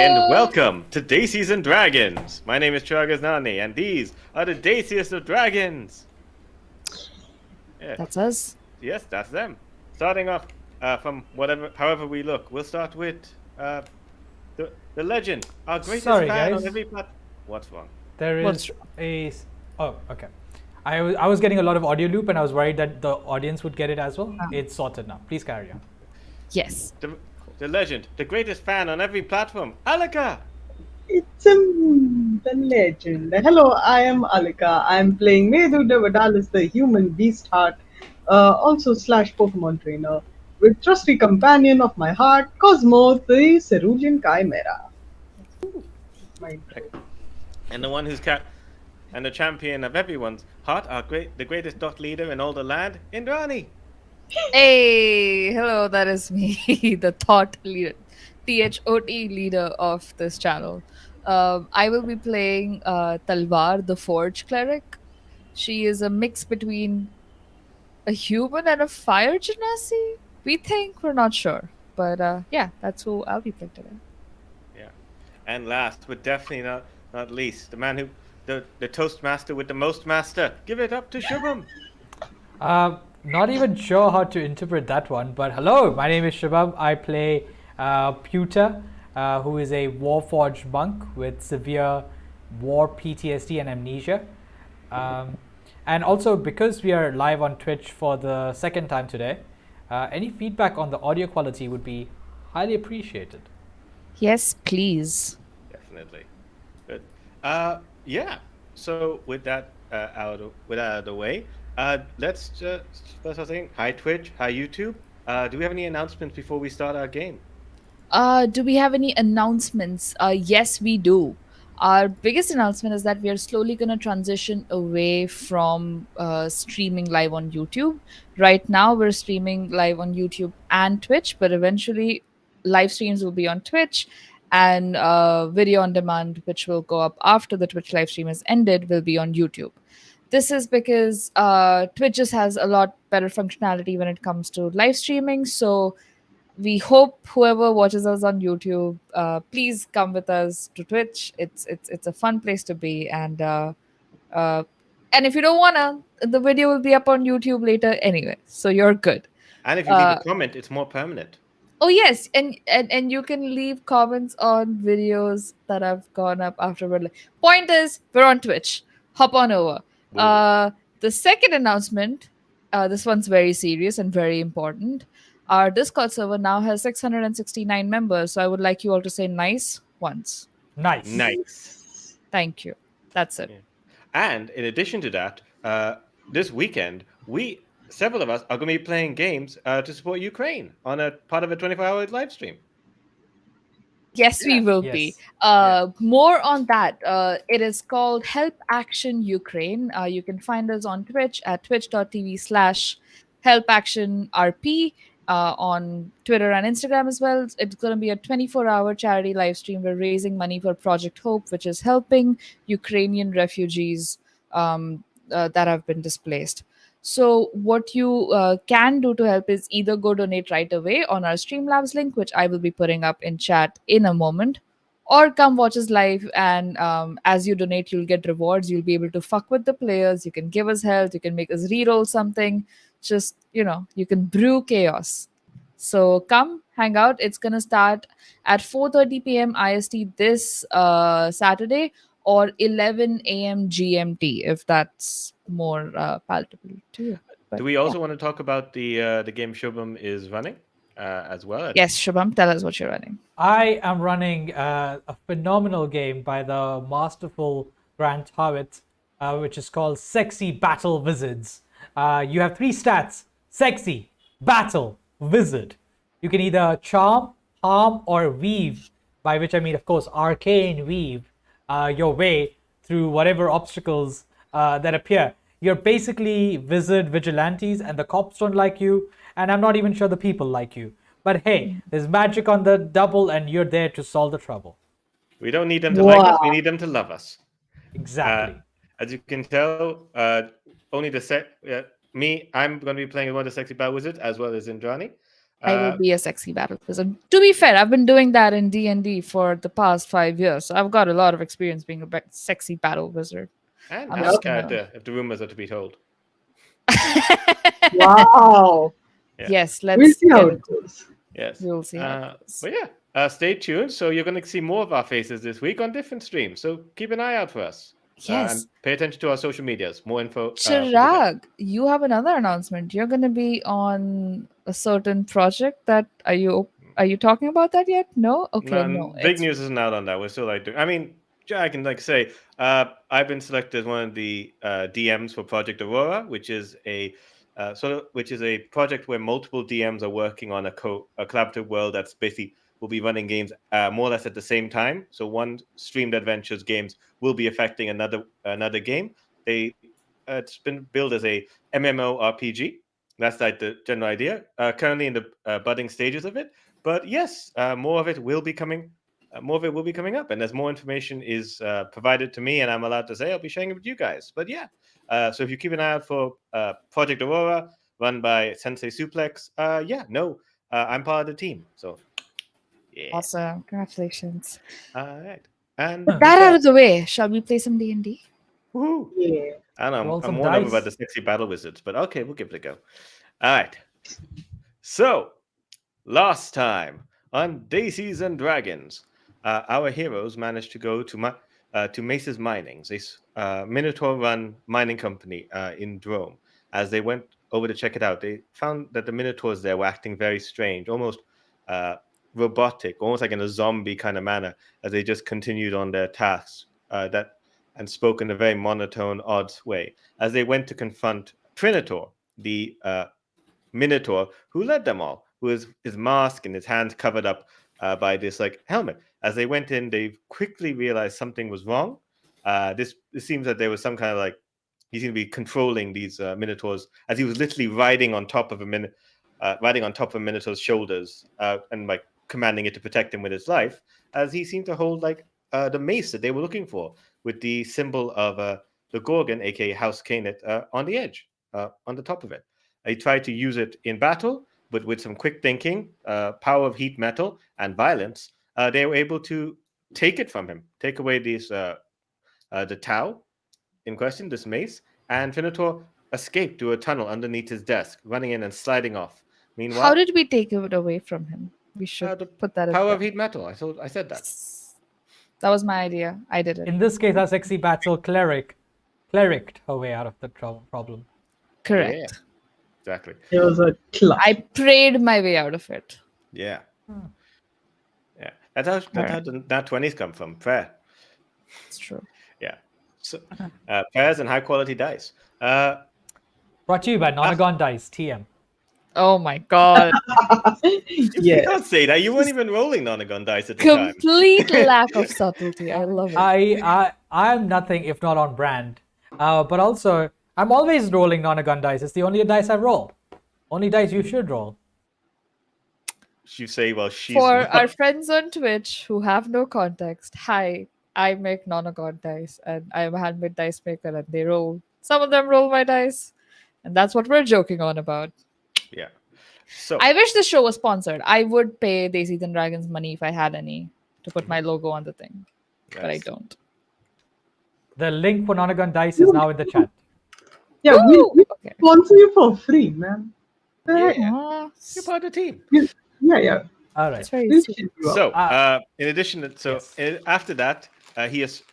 And welcome to Desis and Dragons. My name is Chagaznani, and these are the Dasiest of Dragons. Yeah. That's us. Yes, that's them. Starting off from however we look, we'll start with the legend, our greatest Sorry, fan guys. on every platform. What's wrong? There What's is Oh, okay. I was getting a lot of audio loop and I was worried that the audience would get it as well. It's sorted now. Please carry on. Yes. The legend, the greatest fan on every platform, Alika. It's the legend. Hello, I am Alika. I'm playing Medu the Vadalis, the human beast heart, also slash Pokemon trainer, with trusty companion of my heart, Cosmo, the Cerulean Chimera. My And the one who's and the champion of everyone's heart, the greatest dot leader in all the land, Indrani. Hey, hello, that is me, the thought leader, THOT leader of this channel. I will be playing Talvar the Forge Cleric. She is a mix between a human and a fire genasi. We think, we're not sure. But yeah, that's who I'll be playing today. Yeah. And last, but definitely not least, the man who the Toastmaster with the most master. Give it up to Shubham. Not even sure how to interpret that one, but hello, my name is Shubham. I play Pewter, who is a Warforged monk with severe war PTSD and amnesia. And also, because we are live on Twitch for the second time today, any feedback on the audio quality would be highly appreciated. Yes, please. Definitely. Good. Yeah. So with that out of the way, let's just first thing. Hi Twitch. Hi YouTube. Do we have any announcements before we start our game? Do we have any announcements? Yes, we do. Our biggest announcement is that we are slowly going to transition away from streaming live on YouTube. Right now, we're streaming live on YouTube and Twitch, but eventually, live streams will be on Twitch, and video on demand, which will go up after the Twitch live stream has ended, will be on YouTube. This is because Twitch just has a lot better functionality when it comes to live streaming. So we hope whoever watches us on YouTube, please come with us to Twitch. It's a fun place to be, and if you don't wanna, the video will be up on YouTube later anyway, so you're good. And if you leave a comment, it's more permanent. Oh yes, and you can leave comments on videos that have gone up afterward. Point is, we're on Twitch. Hop on over. The second announcement, this one's very serious and very important. Our Discord server now has 669 members, so I would like you all to say nice once. Nice. Thank you. That's it. Yeah. And in addition to that, this weekend, several of us are going to be playing games to support Ukraine on a part of a 24-hour live stream. Yes, we will be. More on that. It is called Help Action Ukraine. You can find us on Twitch at twitch.tv/helpactionrp. On Twitter and Instagram as well. It's going to be a 24-hour charity live stream. We're raising money for Project Hope, which is helping Ukrainian refugees that have been displaced. So what you can do to help is either go donate right away on our Streamlabs link, which I will be putting up in chat in a moment, or come watch us live, and as you donate, you'll get rewards. You'll be able to fuck with the players. You can give us health. You can make us reroll something. Just, you can brew chaos. So come hang out. It's going to start at 4:30 p.m. IST this Saturday, or 11 a.m. GMT, if that's more palatable to you. But, do we also want to talk about the game Shubham is running as well? Yes, Shubham, tell us what you're running. I am running a phenomenal game by the masterful Grant Howitt, which is called Sexy Battle Wizards. You have 3 stats: Sexy, Battle, Wizard. You can either charm, harm, or weave, by which I mean, of course, arcane weave your way through whatever obstacles that appear. You're basically wizard vigilantes, and the cops don't like you, and I'm not even sure the people like you. But hey, there's magic on the double, and you're there to solve the trouble. We don't need them to like us, we need them to love us. Exactly. As you can tell, only I'm going to be playing one of the Sexy Battle Wizards as well as Indrani. I will be a sexy battle wizard. To be fair, I've been doing that in D&D for the past 5 years. So I've got a lot of experience being a sexy battle wizard. And I'm out just of gonna- character, if the rumors are to be told. Wow. Yeah. Yes, let's We'll see how get it goes. Yes. We'll see how it goes. But yeah, stay tuned. So you're going to see more of our faces this week on different streams. So keep an eye out for us. Yes. And pay attention to our social medias. More info. Chirag, you have another announcement. You're going to be on a certain project. That are you talking about that yet? No. Okay, no. Big news isn't out on that. We're still I mean, I can say I've been selected as one of the DMs for Project Aurora, which is a project where multiple DMs are working on a collaborative world that's basically will be running games more or less at the same time. So one streamed adventures games will be affecting another game. It's been built as a MMORPG. That's like the general idea. Currently in the budding stages of it, but yes, more of it will be coming. More of it will be coming up, and as more information is provided to me, and I'm allowed to say, I'll be sharing it with you guys. But yeah, so if you keep an eye out for Project Aurora, run by Sensei Suplex, I'm part of the team. So yeah, Awesome. Congratulations. all right. And With that out of the way, shall we play some D&D? woohoo! Yeah. I don't know. Roll I'm some more over dice. about the sexy battle wizards, but okay, we'll give it a go. All right. So, last time on Desis and Dragons, our heroes managed to go to Mace's Minings, a Minotaur-run mining company in Drome. As they went over to check it out, they found that the Minotaurs there were acting very strange, almost robotic, almost like in a zombie kind of manner, as they just continued on their tasks and spoke in a very monotone, odd way. As they went to confront Trinitor, the Minotaur who led them all, who has his mask and his hands covered up by this like helmet. As they went in, they quickly realized something was wrong. This seems that there was some kind of like he seemed to be controlling these Minotaurs, as he was literally riding on top of a Minotaur's shoulders and like commanding it to protect him with his life. As he seemed to hold like the mace that they were looking for, with the symbol of the Gorgon, aka House Canet, on the edge, on the top of it. He tried to use it in battle, but with some quick thinking, power of heat metal, and violence, they were able to take it from him, take away the Tau in question, this mace, and Finitor escaped to a tunnel underneath his desk, running in and sliding off. Meanwhile, How did we take it away from him? We should the put that in power there. of heat metal. I said that. That was my idea. I did it. In this case, our sexy battle clericked her way out of the problem. Correct. Yeah, exactly. It was a clutch. I prayed my way out of it. Yeah. Yeah. That's how that 20s come from. Prayer. It's true. Yeah. So prayers and high quality dice. Brought to you by Nonagon Dice, TM. Oh my god. You Yeah. can't say that. You weren't even rolling Nonagon dice at the time. Complete lack of subtlety. I love it. I'm nothing if not on brand. But also, I'm always rolling Nonagon Dice. It's the only dice I roll. Only dice you should roll. You say, well, she's For not. our friends on Twitch who have no context, hi, I make Nonagon dice and I'm a handmade dice maker and they roll. Some of them roll my dice. And that's what we're joking on about. Yeah. So I wish this show was sponsored. I would pay Desis and Dragons money if I had any to put my logo on the thing. But I Nice. don't. The link for Nonagon Dice is now in the chat. Yeah, Woo! we Okay. sponsor you for free, man. Yeah. Aw, You're part of the team. Yeah. All that's right. very We'll sweet. ship you up. So, Ah. in addition, after that, he has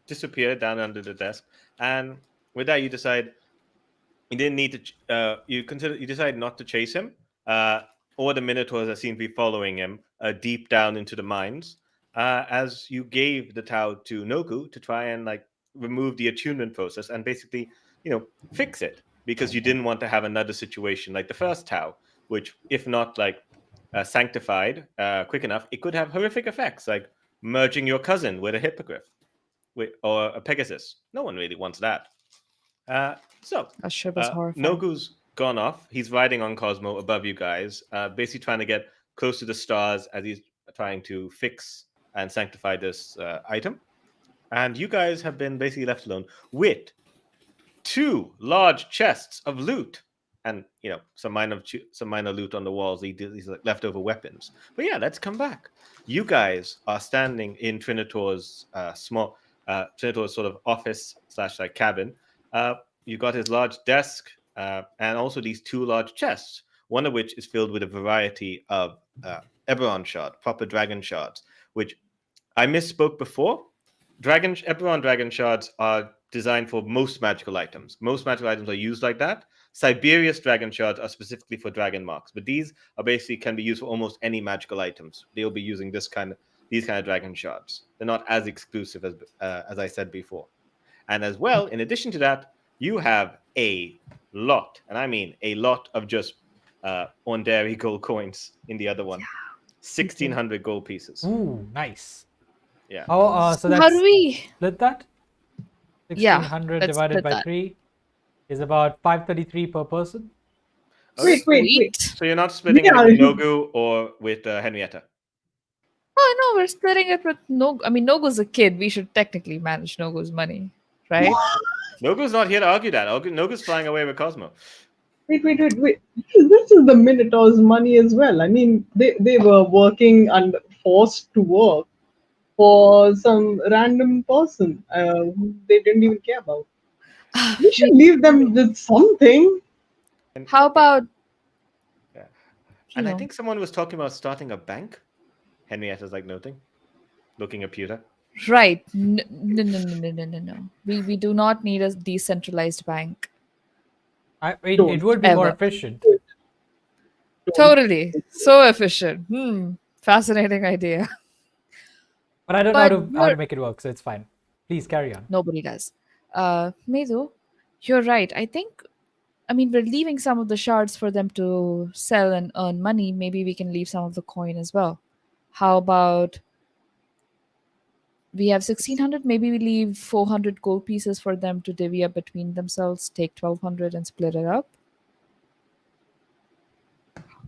disappeared down under the desk, and with that, you decide you didn't need to. You decide not to chase him, or the Minotaurs that seem to be following him deep down into the mines. As you gave the Tau to Noku to try and like remove the attunement process and basically, fix it, because you didn't want to have another situation like the first Tau, which, if not like sanctified quick enough, it could have horrific effects like merging your cousin with a hippogriff or a Pegasus. No one really wants that. So That shit was horrifying. Nogu's gone off. He's riding on Cosmo above you guys, basically trying to get close to the stars as he's trying to fix and sanctify this item. And you guys have been basically left alone with 2 large chests of loot and some minor loot on the walls. These like leftover weapons. But yeah, let's come back. You guys are standing in Trinitor's Trinitor's sort of office / like cabin. You got his large desk and also these two large chests. One of which is filled with a variety of Eberron shard, proper dragon shards, which I misspoke before. Eberron dragon shards are designed for most magical items. Most magical items are used like that. Siberius dragon shards are specifically for dragon marks, but these are basically can be used for almost any magical items. They'll be using these kind of dragon shards. They're not as exclusive as I said before. And as well, in addition to that, you have a lot, and I mean a lot of just Ondari gold coins in the other one. 1,600 gold pieces. Ooh, nice. Yeah. Oh, so How that's do we? split that. Yeah, 1,600 let's divided split by that. 3 is about 533 per person. Wait. Sweet. So you're not splitting Yeah, it with you- Nogu or with Henrietta? Oh no, we're splitting it with Nog. I mean, Nogu's a kid. We should technically manage Nogu's money, right? Nogu's not here to argue that. Nogu's flying away with Cosmo. Wait. This is the Minotaur's money as well. I mean, they were working and forced to work for some random person who they didn't even care about. We should leave them with something. And, How about? Yeah. you And I know, think someone was talking about starting a bank. Henrietta's like noting, looking at Pewter. right? No. We do not need a decentralized bank. It would be more Ever. efficient. Totally, so efficient. Fascinating idea. But I don't know But how to you're- make it work, so it's fine. Please carry on. Nobody does. Medu, you're right. I mean, we're leaving some of the shards for them to sell and earn money. Maybe we can leave some of the coin as well. How about we have 1,600? Maybe we leave 400 gold pieces for them to divvy up between themselves, take 1,200 and split it up.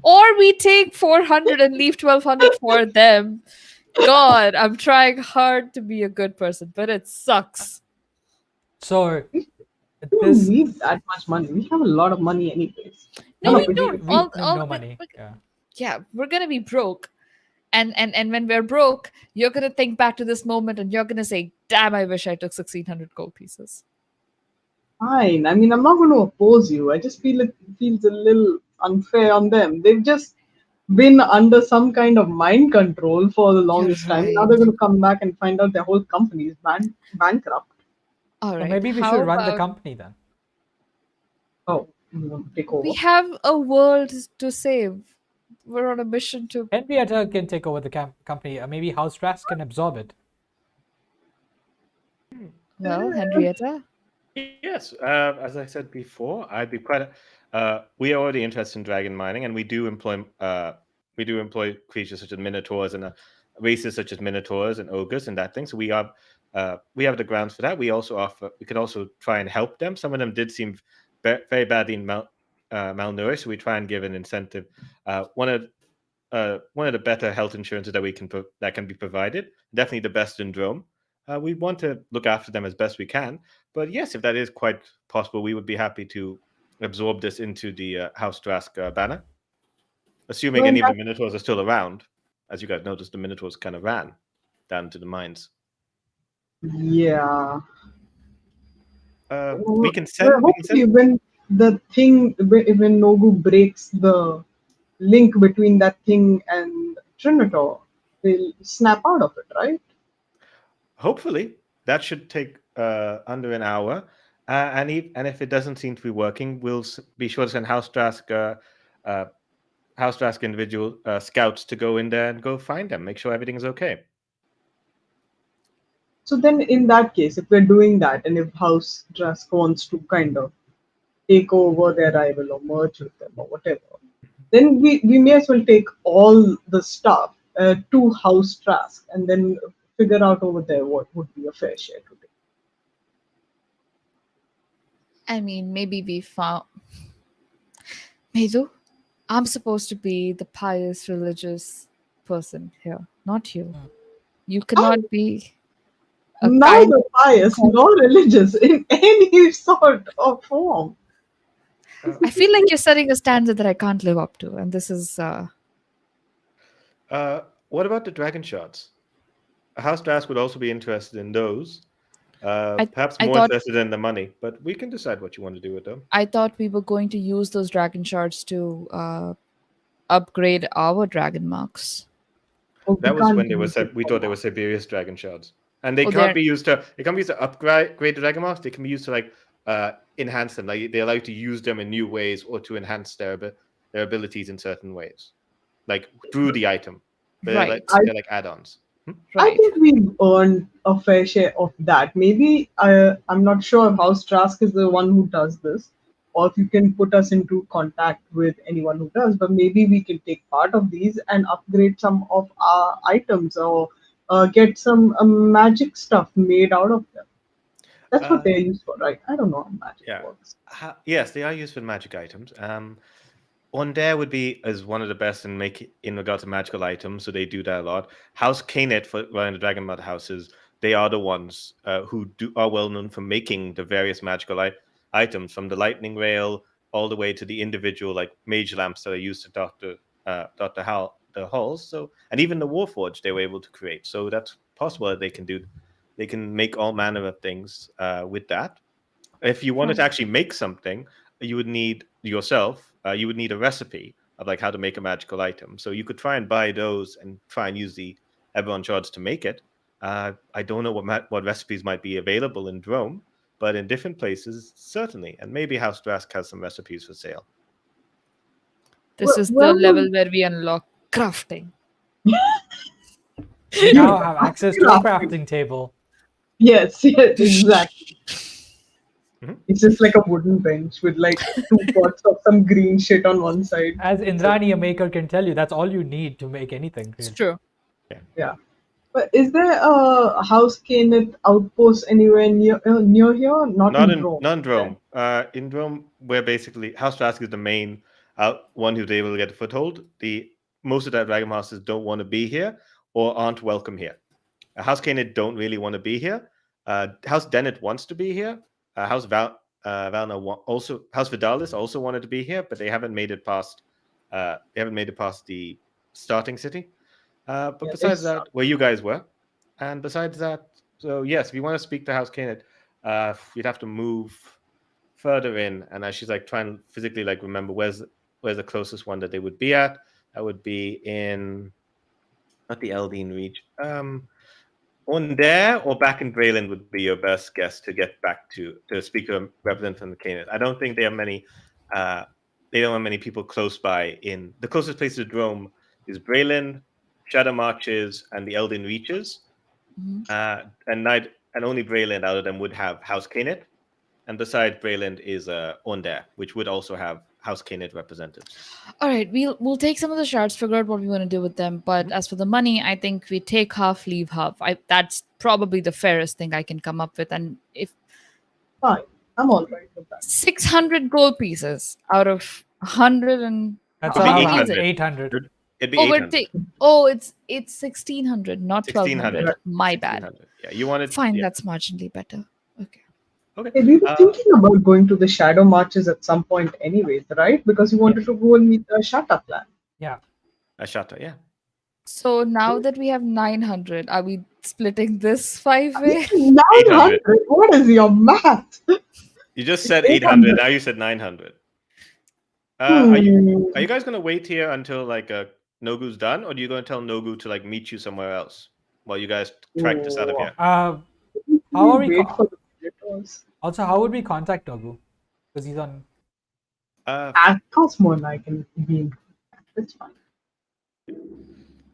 Or we take 400 and leave 1,200 for them. God, I'm trying hard to be a good person, but it sucks. So We don't this need that much money. We have a lot of money anyways. No, None we of it- don't. we All- have all- no we- money. we- Yeah. Yeah, we're gonna be broke. And when we're broke, you're gonna think back to this moment and you're gonna say, damn, I wish I took 1,600 gold pieces. Fine. I mean, I'm not going to oppose you. I just feel it feels a little unfair on them. They've just been under some kind of mind control for the longest time. Now right. they're going to come back and find out their whole company is bankrupt. All So right. maybe we how should run the about- company then. Oh, you want to take over? We have a world to save. We're on a mission to. Henrietta can take over the company. Maybe House Trask can absorb it. Well, Henrietta. Yes, as I said before, I'd be quite. We are already interested in dragon mining, and we do employ creatures such as minotaurs and races such as minotaurs and ogres and that thing. So we have the grounds for that. We also offer. We could also try and help them. Some of them did seem very badly malnourished, so we try and give an incentive. One of the better health insurances that can be provided. Definitely the best in Drome. We want to look after them as best we can. But yes, if that is quite possible, we would be happy to absorb this into the House Drask banner. Assuming Well, any of the Minotaurs are still around. As you guys noticed, the Minotaurs kind of ran down to the mines. Yeah. We can Well, send. hopefully, when when Nogu breaks the link between that thing and Trinitor, they'll snap out of it, right? Hopefully, that should take under an hour. And if it doesn't seem to be working, we'll be sure to send House Drask individual scouts to go in there and go find them, make sure everything's okay. So then, in that case, if we're doing that, and if House Drask wants to kind of take over their rival or merge with them or whatever, then we may as well take all the stuff to House Drask and then figure out over there what would be a fair share to take. I mean, maybe we found. Medu, I'm supposed to be the pious religious person here, not you. You cannot be. A Neither kind- pious nor religious in any sort of form. I feel like you're setting a standard that I can't live up to, and this is What about the dragon shards? House Drask would also be interested in those. Perhaps I more thought interested in the money, but we can decide what you want to do with them. I thought we were going to use those dragon shards to upgrade our dragon marks. Oh, we That was can't when they were use it we for thought they that. were Siberius dragon shards, and they Oh, can't they're be used to upgrade the dragon marks. They can be used to like enhance them. Like they allow you to use them in new ways or to enhance their abilities in certain ways, like through the item. right. They're like add-ons. I Right. think we've earned a fair share of that. Maybe I'm not sure if House Trask is the one who does this, or if you can put us into contact with anyone who does. But maybe we can take part of these and upgrade some of our items, or get some magic stuff made out of them. That's what Uh, they're used for, right? I don't know how magic yeah. works. Yes, they are used for magic items. Undair would be as one of the best in regard to magical items, so they do that a lot. House Canet for running the Dragon Mud houses, they are the ones who are well known for making the various magical items, from the lightning rail all the way to the individual like mage lamps that are used to dot the halls. So, and even the Warforge they were able to create. So that's possible that they can make all manner of things with that. If you wanted to actually make something, you would need you would need a recipe of like how to make a magical item. So you could try and buy those and try and use the Eberron shards to make it. I don't know what recipes might be available in Drome, but in different places certainly, and maybe House Drask has some recipes for sale. This is the Well, level where we unlock crafting. We now have access to a crafting table. yes, yes, exactly. Mhm. It's just like a wooden bench with like two pots of some green shit on one side. As Indrani, a maker, can tell you, that's all you need to make anything. It's Really. true. Yeah. But is there a house Canet outpost anywhere near here? Not in Rome. Not in Drome. In Drome, where basically House Drask is the main one who's able to get a foothold. Most of the Dragon Masters don't want to be here or aren't welcome here. House Canet don't really want to be here. House Dennett wants to be here. House Valna also House Vidalis also wanted to be here, but they haven't made it past. They haven't made it past the starting city. But Yeah, besides they that, where you guys were, and besides that, so yes, if you want to speak to House Canet, you'd have to move further in. And she's like trying to physically like remember where's the closest one that they would be at. That would be in not the Eldine Reach. On there or back in Brayland would be your best guess to get back to speak to a representative from the Canaan. I don't think they have many. They don't have many people close by. In the closest place to Drome is Brayland, Shadow Marches, and the Eldin Reaches. And only Brayland out of them would have House Canet. And besides Brayland is Onder, which would also have House Canet representatives. All right, we'll take some of the shards, figure out what we want to do with them. But as for the money, I think we take half, leave half. That's probably the fairest thing I can come up with. And if Fine. I'm all right with that. 600 gold pieces out of 100 and That's It'd be how 800. 800. It'd be oh, 800. it's 1600, not 1200. 1600. My bad. 1600. Yeah, you wanted. Fine, yeah. that's marginally better. Okay. Okay. Hey, we were thinking about going to the Shadow Marches at some point, anyways, right? Because you wanted to go and meet the Shatta clan. Yeah. A shutter, yeah. So now that we have 900, are we splitting this 5-way? 900? What is your math? You just said 800. Now you said 900. Are you guys gonna wait here until like Nogu's done, or are you gonna tell Nogu to like meet you somewhere else while you guys track this out of here? How are we? Wait for the visitors. Also, how would we contact Nogu? Because he's on. Cosmo and I can be in contact. That's fine.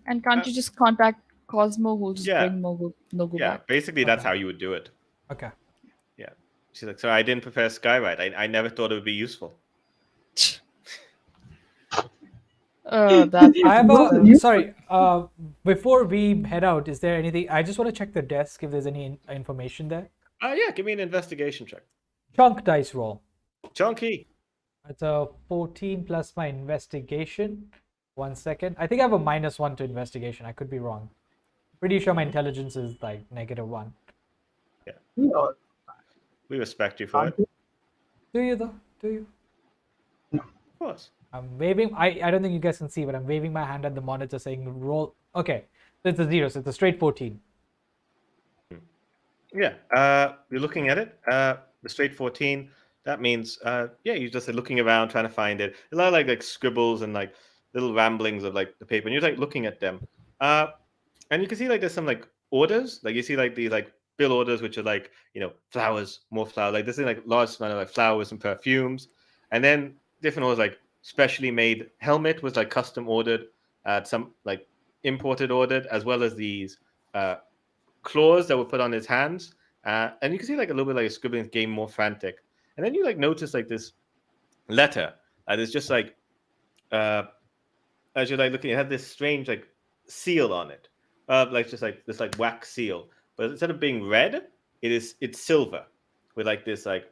And can't you just contact Cosmo who'll just Yeah. bring Nogu Yeah, back? basically that's Okay. how you would do it. Okay. Yeah. She's like, so I didn't prepare Skywrite. I never thought it would be useful. That's I have Well, a you- sorry. Before we head out, is there anything? I just want to check the desk if there's any information there. Yeah, give me an investigation check. Chunk dice roll. Chunky. It's a 14 plus my investigation. 1 second. I think I have a -1 to investigation. I could be wrong. Pretty sure my intelligence is like -1. Yeah. We respect you for it. Do you though? Do you? course. I'm waving. I don't think you guys can see, but I'm waving my hand at the monitor saying roll. Okay, so it's a 0, so it's a straight 14. Yeah, you're looking at it. The straight 14. That means, yeah, you're just looking around trying to find it. A lot of like scribbles and like little ramblings of like the paper, and you're like looking at them. And you can see like there's some like orders. Like you see like these like bill orders, which are like flowers, more flowers. Like this is like large amount of like flowers and perfumes, and then different orders like specially made helmet was like custom ordered, some like imported ordered, as well as these claws that were put on his hands, and you can see like a little bit like scribbling game more frantic, and then you like notice like this letter, and it's just like as you're like looking, it had this strange like seal on it, like just like this like wax seal, but instead of being red, it's silver with like this like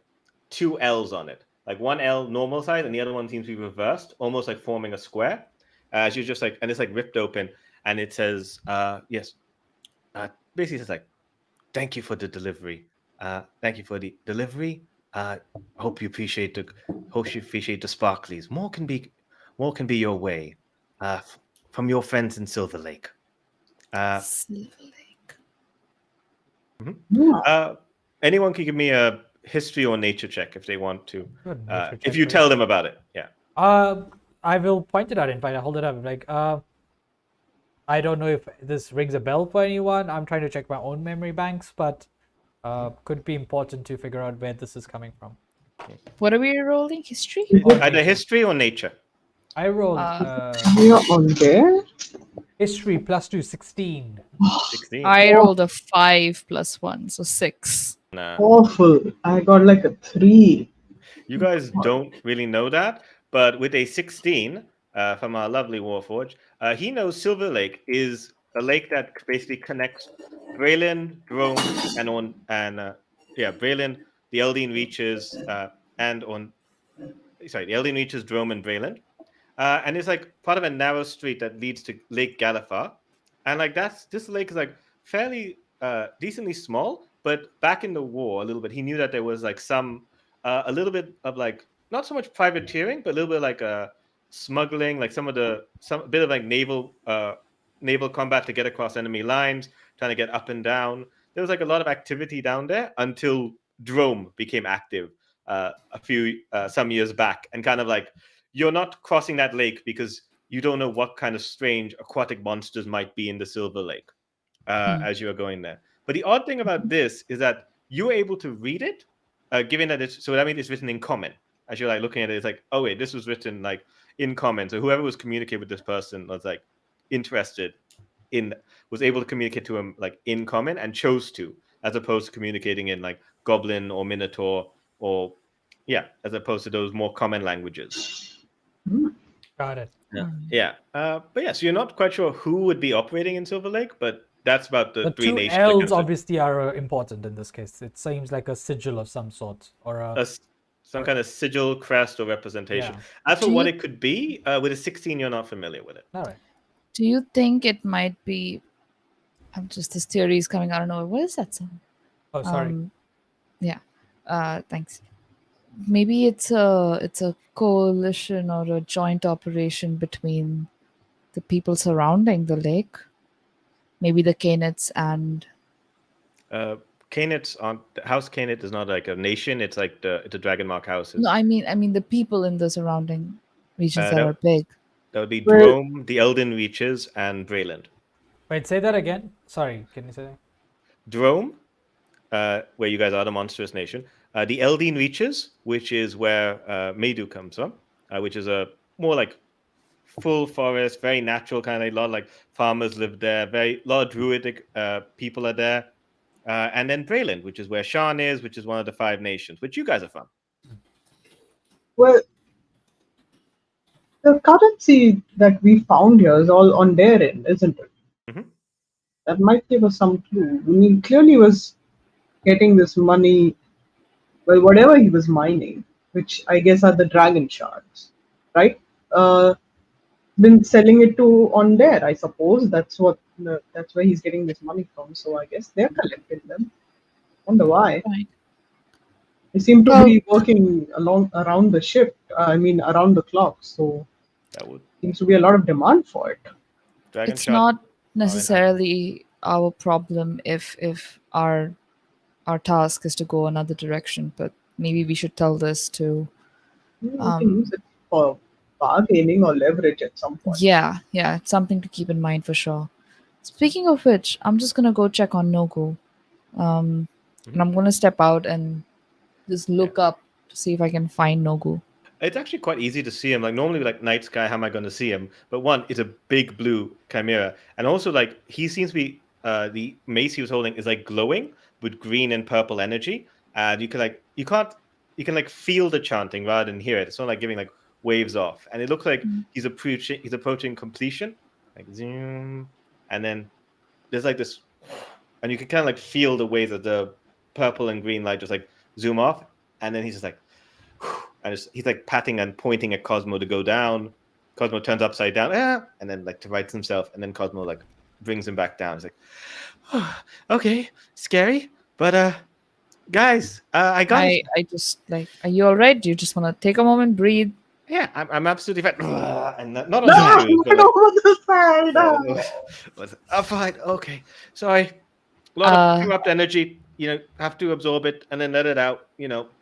two L's on it, like one L normal size and the other one seems to be reversed, almost like forming a square. As you're just like, and it's like ripped open, and it says, yes, basically it's like, thank you for the delivery. Thank you for the delivery. Hope you appreciate the sparklies. More can be your way. From your friends in Silver Lake. Silver Lake. Yeah. Anyone can give me a history or nature check if they want to. Good nature If check, you please. tell them about it, yeah. I will point it out. In fact, I hold it up. Like, I don't know if this rings a bell for anyone. I'm trying to check my own memory banks, but could be important to figure out where this is coming from. What are we rolling? History? Either history or nature. I rolled We are on there. history +2, 16. 16. I rolled a 5 plus 1, so 6. Nah. Awful. I got like a 3. You guys don't really know that, but with a 16 from our lovely Warforge, he knows Silver Lake is a lake that basically connects Braylon, Drome, Braylon, the Eldine Reaches, the Eldine Reaches, Drome, and Braylon. And it's like part of a narrow street that leads to Lake Galifar. And like this lake is like fairly decently small, but back in the war a little bit, he knew that there was like some a little bit of like not so much privateering, but a little bit like smuggling, like a bit of like naval combat to get across enemy lines, trying to get up and down. There was like a lot of activity down there until Drome became active some years back, and kind of like you're not crossing that lake because you don't know what kind of strange aquatic monsters might be in the Silver Lake as you are going there. But the odd thing about this is that you're able to read it, given that so that means it's written in common. As you're like looking at it, it's like, oh wait, this was written like in common. So whoever was communicating with this person was like was able to communicate to him like in common and chose to, as opposed to communicating in like Goblin or Minotaur or as opposed to those more common languages. Got it. Yeah. But yeah, so you're not quite sure who would be operating in Silver Lake, but that's about the three two nations. L's obviously are important in this case. It seems like a sigil of some sort, or some kind of sigil, crest, or representation. Yeah. As for what it could be, with a 16, you're not familiar with it. All right. Do you think it might be? This theory is coming out of nowhere. What is that sound? Oh, sorry. Thanks. Maybe it's a coalition or a joint operation between the people surrounding the lake. Maybe the Canets and Canets House Canet is not like a nation. It's like it's a Dragonmark house. no, I mean the people in the surrounding regions that are big. That would be Drome, the Elden Reaches, and Brayland. Wait, say that again. Sorry, can you say that? Drome, where you guys are, the monstrous nation. The Eldine Reaches, which is where Medu comes from, which is a more like full forest, very natural kind of. A lot of like farmers live there. A lot of druidic people are there. And then Brayland, which is where Shan is, which is one of the 5 nations, which you guys are from. Well, the currency that we found here is all on their end, isn't it? Mm-hmm. That might give us some clue. I mean, clearly was getting this money, well, whatever he was mining, which I guess are the dragon shards, right? Been selling it to on there, I suppose. That's where he's getting this money from. So I guess they're collecting them. Wonder why. Right. They seem to Well, be working around the shift. Around the clock. So That would seems to be a lot of demand for it. dragon it's shot. not in hand. necessarily our problem if our task is to go another direction, but maybe we should tell this to We can use it for bargaining or leverage at some point. yeah, it's something to keep in mind for sure. Speaking of which, I'm just gonna go check on Nogo. And I'm gonna step out and just look up to see if I can find Nogo. It's actually quite easy to see him. Like normally, like night sky, how am I going to see him? But one, it's a big blue chimera, and also like he seems to be the mace he was holding is like glowing with green and purple energy, and you can like feel the chanting rather than hear it. It's not like giving like waves off, and it looks like he's approaching completion, like zoom, and then there's like this, and you can kind of like feel the waves of the purple and green light just like zoom off, and then he's just like. And he's like patting and pointing at Cosmo to go down. Cosmo turns upside down, and then like to rights himself, and then Cosmo like brings him back down. He's like, oh, okay, scary, but guys, I got it. I just like, are you all right? Do you just want to take a moment, breathe? Yeah, I'm absolutely fine. And not No, only get over the side. fine. Okay, sorry. A lot of corrupt energy. Have to absorb it and then let it out.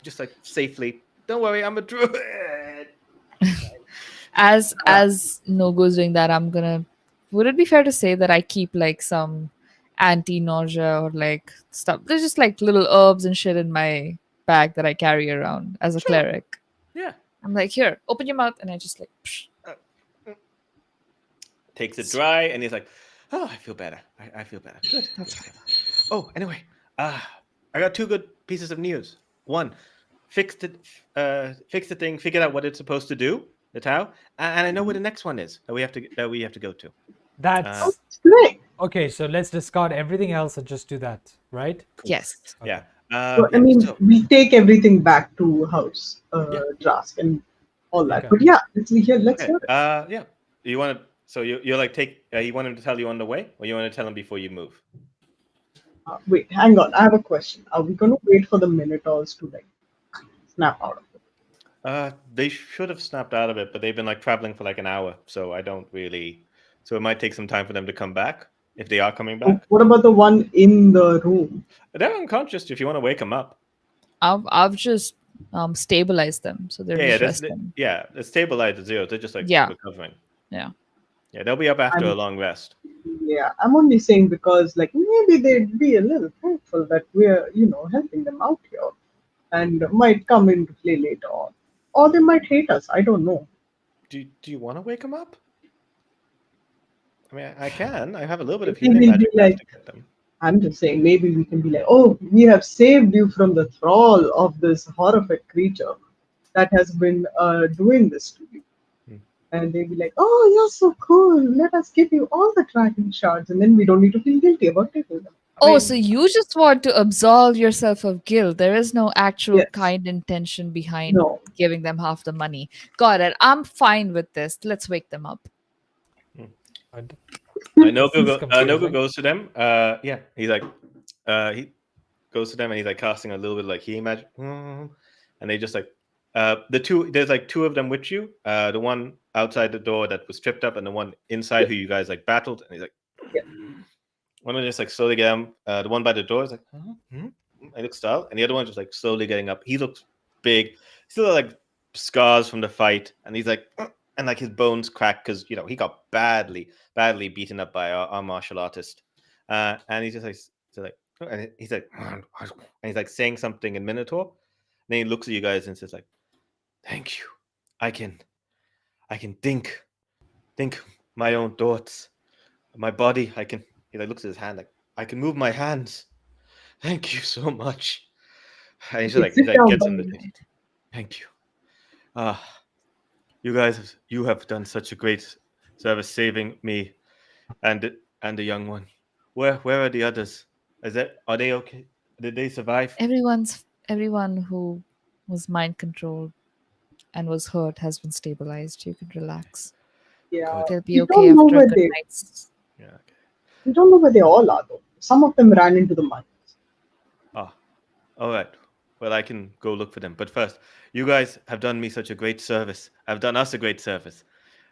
Just like safely. Don't worry, I'm a druid. As Nogo's doing that, I'm gonna. Would it be fair to say that I keep like some anti-nausea or like stuff? There's just like little herbs and shit in my bag that I carry around as a cleric. Yeah. I'm like, here, open your mouth, and I just like. Psh. Takes it dry, and he's like, "Oh, I feel better. I feel better. Good. Oh, anyway, I got two good pieces of news. One, fixed the thing, figured out what it's supposed to do, the Tau, and I know where the next one is that we have to go to. That's Great. okay. So let's discard everything else and just do that, right? Yes. Yeah. So, we take everything back to house, Drask and all that. Okay. But yeah, let's hear it. Yeah. You want to? So you're like you want him to tell you on the way, or you want to tell him before you move? Wait, hang on. I have a question. Are we going to wait for the Minotaurs to like snap out of it? They should have snapped out of it, but they've been like traveling for like an hour, so I don't really. So it might take some time for them to come back if they are coming back. What about the one in the room? They're unconscious. If you want to wake them up. I've just stabilized them, so they're just resting. They're stabilized at 0. They're just like recovering. Yeah, they'll be up after a long rest. Yeah, I'm only saying because like maybe they'd be a little thankful that we're helping them out here, and might come into play later on, or they might hate us. I don't know. Do you want to wake them up? I mean, I can. I have a little bit of Maybe healing we'll be magic to get them. I'm just saying, maybe we can be like, oh, we have saved you from the thrall of this horrific creature that has been doing this to you. And they'd be like, oh, you're so cool. Let us give you all the dragon shards. And then we don't need to feel guilty about taking them. So you just want to absolve yourself of guilt. There is no actual kind intention behind giving them half the money. Got it. I'm fine with this. Let's wake them up. Nogo goes to them. He's like, he goes to them and he's like casting a little bit like healing magic, and they just like there's like two of them with you. The one outside the door that was tripped up, and the one inside who you guys like battled. And he's like, one of them just like slowly get him. The one by the door is like, I look style, and the other one's just like slowly getting up. He looks big, still like scars from the fight, and he's like. And like his bones crack because he got badly beaten up by our martial artist, and he's just like, and he's like saying something in Minotaur. And then he looks at you guys and says like, "Thank you, I can think my own thoughts, my body. I can." He like looks at his hand like, "I can move my hands. Thank you so much." And he's just like gets in the thing. Thank you. You guys, you have done such a great service saving me and the young one. Where are the others? Are they okay? Did they survive? Everyone who was mind controlled and was hurt has been stabilized. You can relax. Yeah, they'll be okay after a good night's. Yeah, okay. We don't know where they all are though. Some of them ran into the mines. All right. Well, I can go look for them. But first, you guys have done me such a great service. Have done us a great service.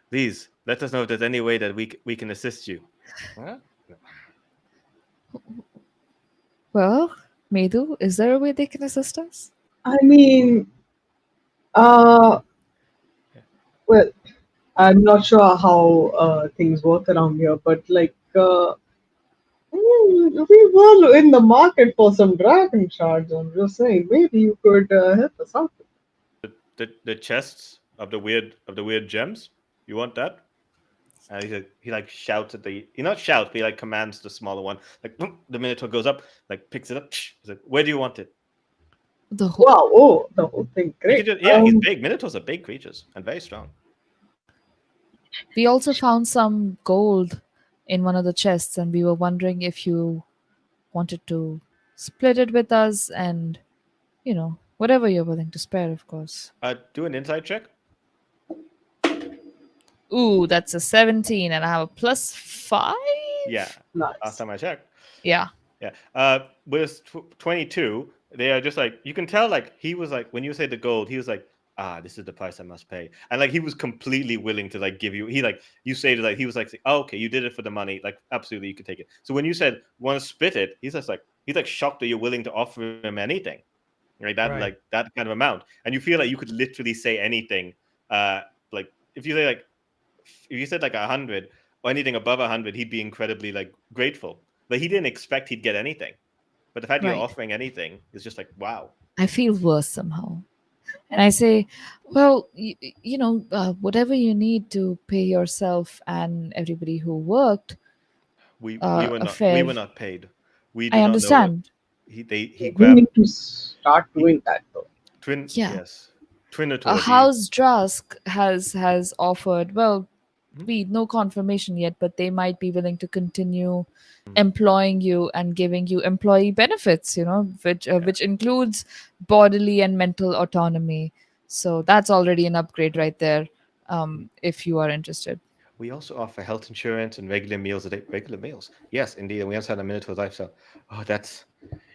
Please let us know if there's any way that we can assist you. Huh? Well, Medu, is there a way they can assist us? I mean, uh, well, I'm not sure how things work around here, but like, we were in the market for some dragon shards. I'm just saying, maybe you could help us out. The chests of the weird gems. You want that? And he like shouts at he not shouts, but he like commands the smaller one. Like boom, the Minotaur goes up, like picks it up. He's like, where do you want it? The whole. Wow, oh, the whole thing, You great. could just, he's big. Minotaurs are big creatures and very strong. We also found some gold in one of the chests, and we were wondering if you wanted to split it with us, and whatever you're willing to spare, of course. Do an insight check. Ooh, that's a 17, and I have a +5. Yeah. Nice. Last time I checked. Yeah. Yeah. With 22, they are just like, you can tell, like, he was like, when you say the gold, he was like, this is the price I must pay. And like, he was completely willing to like give you, you say to like, he was like, oh, okay, you did it for the money. Like, absolutely, you could take it. So when you said, want to split it, he's like shocked that you're willing to offer him anything. Right. Like that kind of amount. And you feel like you could literally say anything. Like if you say like, if you said like 100 or anything above 100, he'd be incredibly like grateful. But he didn't expect he'd get anything. But the fact you're Right. offering anything is just like, wow. I feel worse somehow. And I say, well, whatever you need to pay yourself and everybody who worked, We a were fair. not paid. We do I not understand. know what he We grabbed need to start doing that though. twin. Yeah. Yes, Trinator. A house Drask has offered. Well, Mhm. we no confirmation yet, but they might be willing to continue Mhm. employing you and giving you employee benefits. Which includes bodily and mental autonomy. So that's already an upgrade right there. If you are interested. We also offer health insurance and regular meals a day. Regular meals, yes, indeed. And we also had a Minotaur lifestyle. Oh,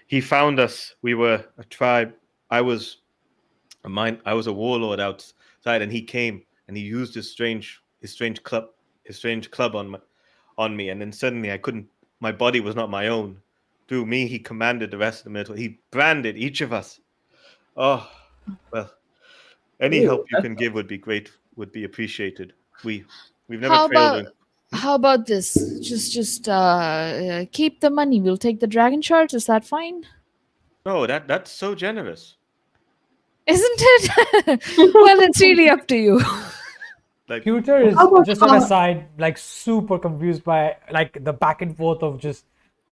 he found us. We were a tribe. I was I was a warlord outside, and he came and he used his strange club on me, and then suddenly I couldn't. My body was not my own. Through me, he commanded the rest of the Minotaur. He branded each of us. Oh, well, any help Oh, you that's can give would be great. Would be appreciated. We've never How trailed about in. how about this? Just keep the money. We'll take the dragon shards. Is that fine? No, that's so generous. Isn't it? Well, it's really up to you. Like Pewter is How about just on a side, like super confused by like the back and forth of just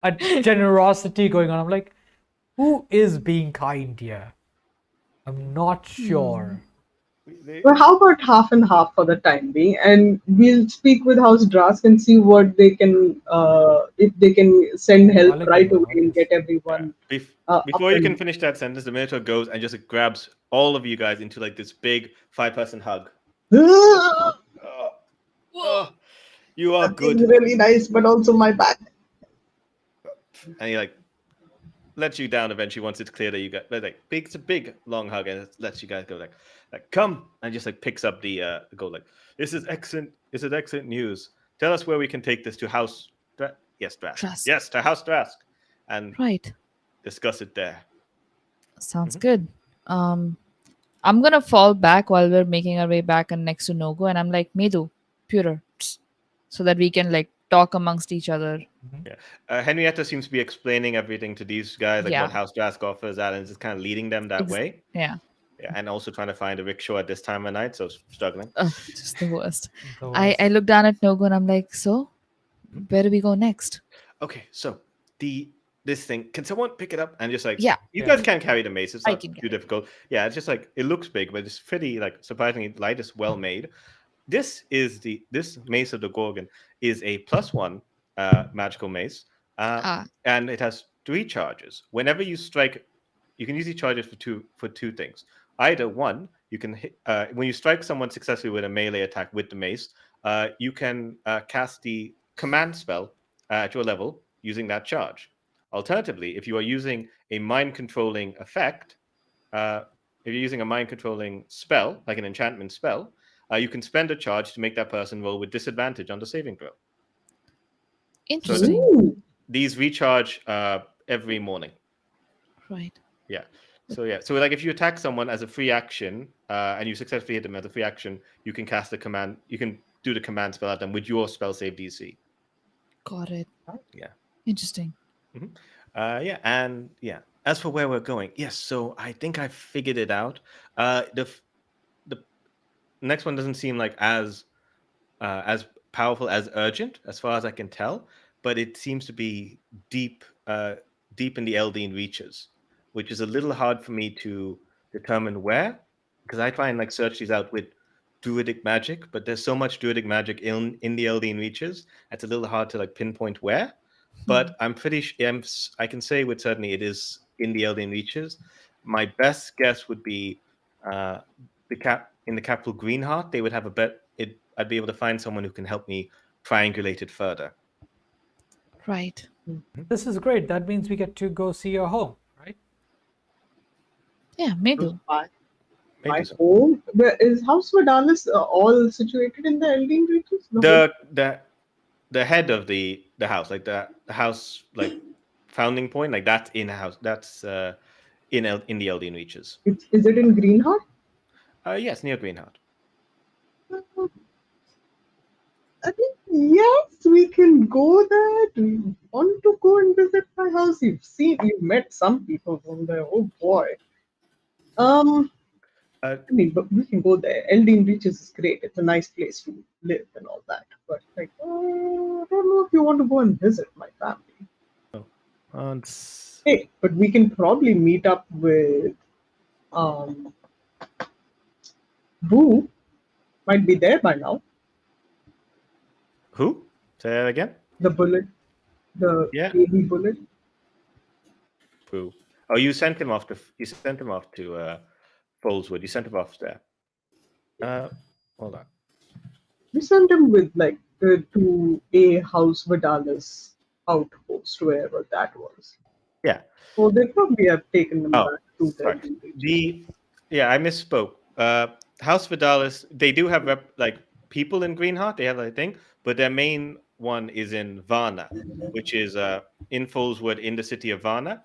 a generosity going on. I'm like, who is being kind here? I'm not sure. they, Well, how about half and half for the time being, and we'll speak with House Drask and see what they can, if they can send help Alec right will away and get notice. everyone up before you can and. finish that sentence, the Minotaur goes and just grabs all of you guys into like this big 5-person hug. Oh, oh, you are It's good. really nice, but also my back. And he like lets you down eventually once it's clear that you got it's a big long hug, and it lets you guys go like come, and just like picks up the gold like, this is excellent news. Tell us where we can take this to House Drask. Drask. Yes, to House Drask, and Right. discuss it there. Sounds good. I'm gonna fall back while we're making our way back and next to Nogo, and I'm like, Medu, Pewter, so that we can like talk amongst each other. Yeah. Henrietta seems to be explaining everything to these guys, like Yeah. what House Drask offers that, and just kind of leading them that way. Yeah. Yeah, and also trying to find a rickshaw at this time of night, so struggling. Just the worst. The I worst. look down at Nogo and I'm like, so where do we go next? Okay, so this thing, can someone pick it up and just like, Yeah. you Yeah. guys can't carry the mace, it's I not can too carry it. difficult. Yeah, it's just like, it looks big, but it's pretty like surprisingly light. It's well made. This mace of the Gorgon is a +1 magical mace, and it has 3 charges. Whenever you strike, you can usually charge it for two things. Either one, you can hit, when you strike someone successfully with a melee attack with the mace, you can cast the command spell at your level using that charge. Alternatively, if you are using a mind controlling effect, if you're using a mind controlling spell, like an enchantment spell, you can spend a charge to make that person roll with disadvantage on the saving throw. Interesting. Ooh. These recharge every morning. Right. Yeah. So like if you attack someone as a free action and you successfully hit them as a free action, you can cast the command. You can do the command spell at them with your spell save DC. Got it. Yeah. Interesting. And as for where we're going, yes. So I think I figured it out. The next one doesn't seem like as powerful, as urgent, as far as I can tell, but it seems to be deep in the Eldeen reaches, which is a little hard for me to determine where, because I try and like search these out with druidic magic, but there's so much druidic magic in the Eldeen reaches, it's a little hard to like pinpoint where. But I'm pretty sure I can say with certainty it is in the Eldeen reaches. My best guess would be in the capital Greenheart. They would have a bet. I'd be able to find someone who can help me triangulate it further. Right. This is great. That means we get to go see your home, right? Yeah, Medu. My home? Is House Vidalis all situated in the Eldeen Reaches? The head of the house, like the house, like founding point, like that's in a house. That's in the Eldeen Reaches. Is it in Greenheart? Yes, near Greenheart. I mean, yes, we can go there. Do you want to go and visit my house? You've met some people from there. Oh boy. I mean, but we can go there. Eldeen Reaches is great. It's a nice place to live and all that. But like, I don't know if you want to go and visit my family. Hey, but we can probably meet up with Boo. Might be there by now. Who? Say that again. The bullet, the baby bullet. Boo. Oh, you sent him off to Foleswood. You sent him off there. Hold on. We sent him with like to a House Vidalis outpost, wherever that was. Yeah. So they probably have taken them back to their I misspoke. House Vidalis, they do have people in Greenheart. They have, I think, but their main one is in Varna, which is in Foleswood, in the city of Varna,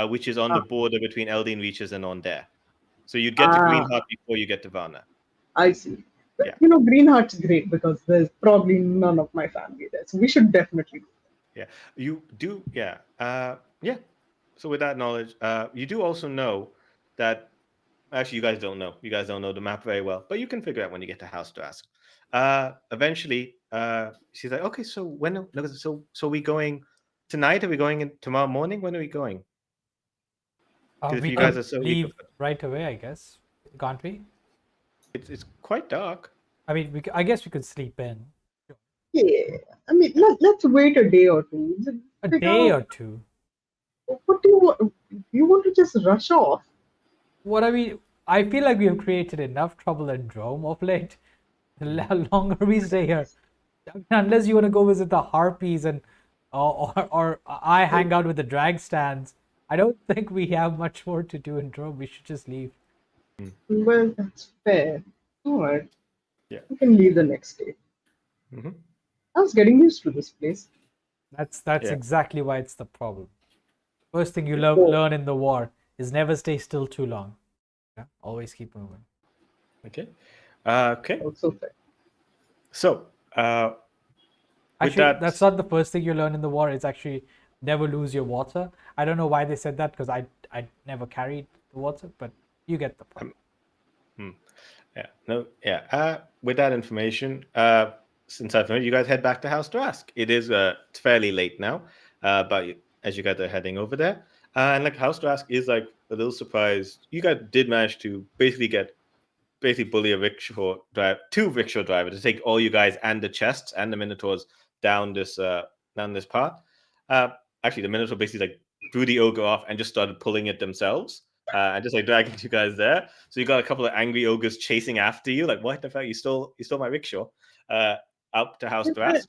which is on the border between Eldeen Reaches and Ondare. So you'd get to Greenheart before you get to Varna. I see. But, Greenheart's great because there's probably none of my family there, so we should definitely go. Yeah, you do. Yeah, yeah. So with that knowledge, you do also know that. Actually, you guys don't know. You guys don't know the map very well, but you can figure out when you get to House to ask. Eventually, she's like, "Okay, so when? So we going tonight? Are we going in tomorrow morning? When are we going?" We you guys are so leave right away, I guess. Can't we? It's quite dark. I mean, I guess we could sleep in. Yeah, I mean, let's wait a day or two. A day or two. What do you want? You want to just rush off? What I mean, I feel like we have created enough trouble in Drome of late. The longer we stay here, unless you want to go visit the harpies and or I hang out with the drag stands, I don't think we have much more to do in Drome. We should just leave. Well, that's fair. All right. Yeah. We can leave the next day. Mm-hmm. I was getting used to this place. That's exactly why it's the problem. First thing you learn in the war is never stay still too long. Yeah, always keep moving. Okay. Okay. Also fair. So, actually, that's not the first thing you learn in the war. It's actually never lose your water. I don't know why they said that because I never carried the water, but you get the point. Yeah. No. Yeah. With that information, since I've heard, you guys head back to House to ask. It is it's fairly late now, but as you guys are heading over there, and like House to ask is like a little surprised. You guys did manage to basically bully two rickshaw drivers to take all you guys and the chests and the minotaurs down this path. Actually, the minotaur basically like threw the ogre off and just started pulling it themselves. And just like dragging you guys there. So you got a couple of angry ogres chasing after you. Like, what the fuck? You stole my rickshaw. Up to House Thras.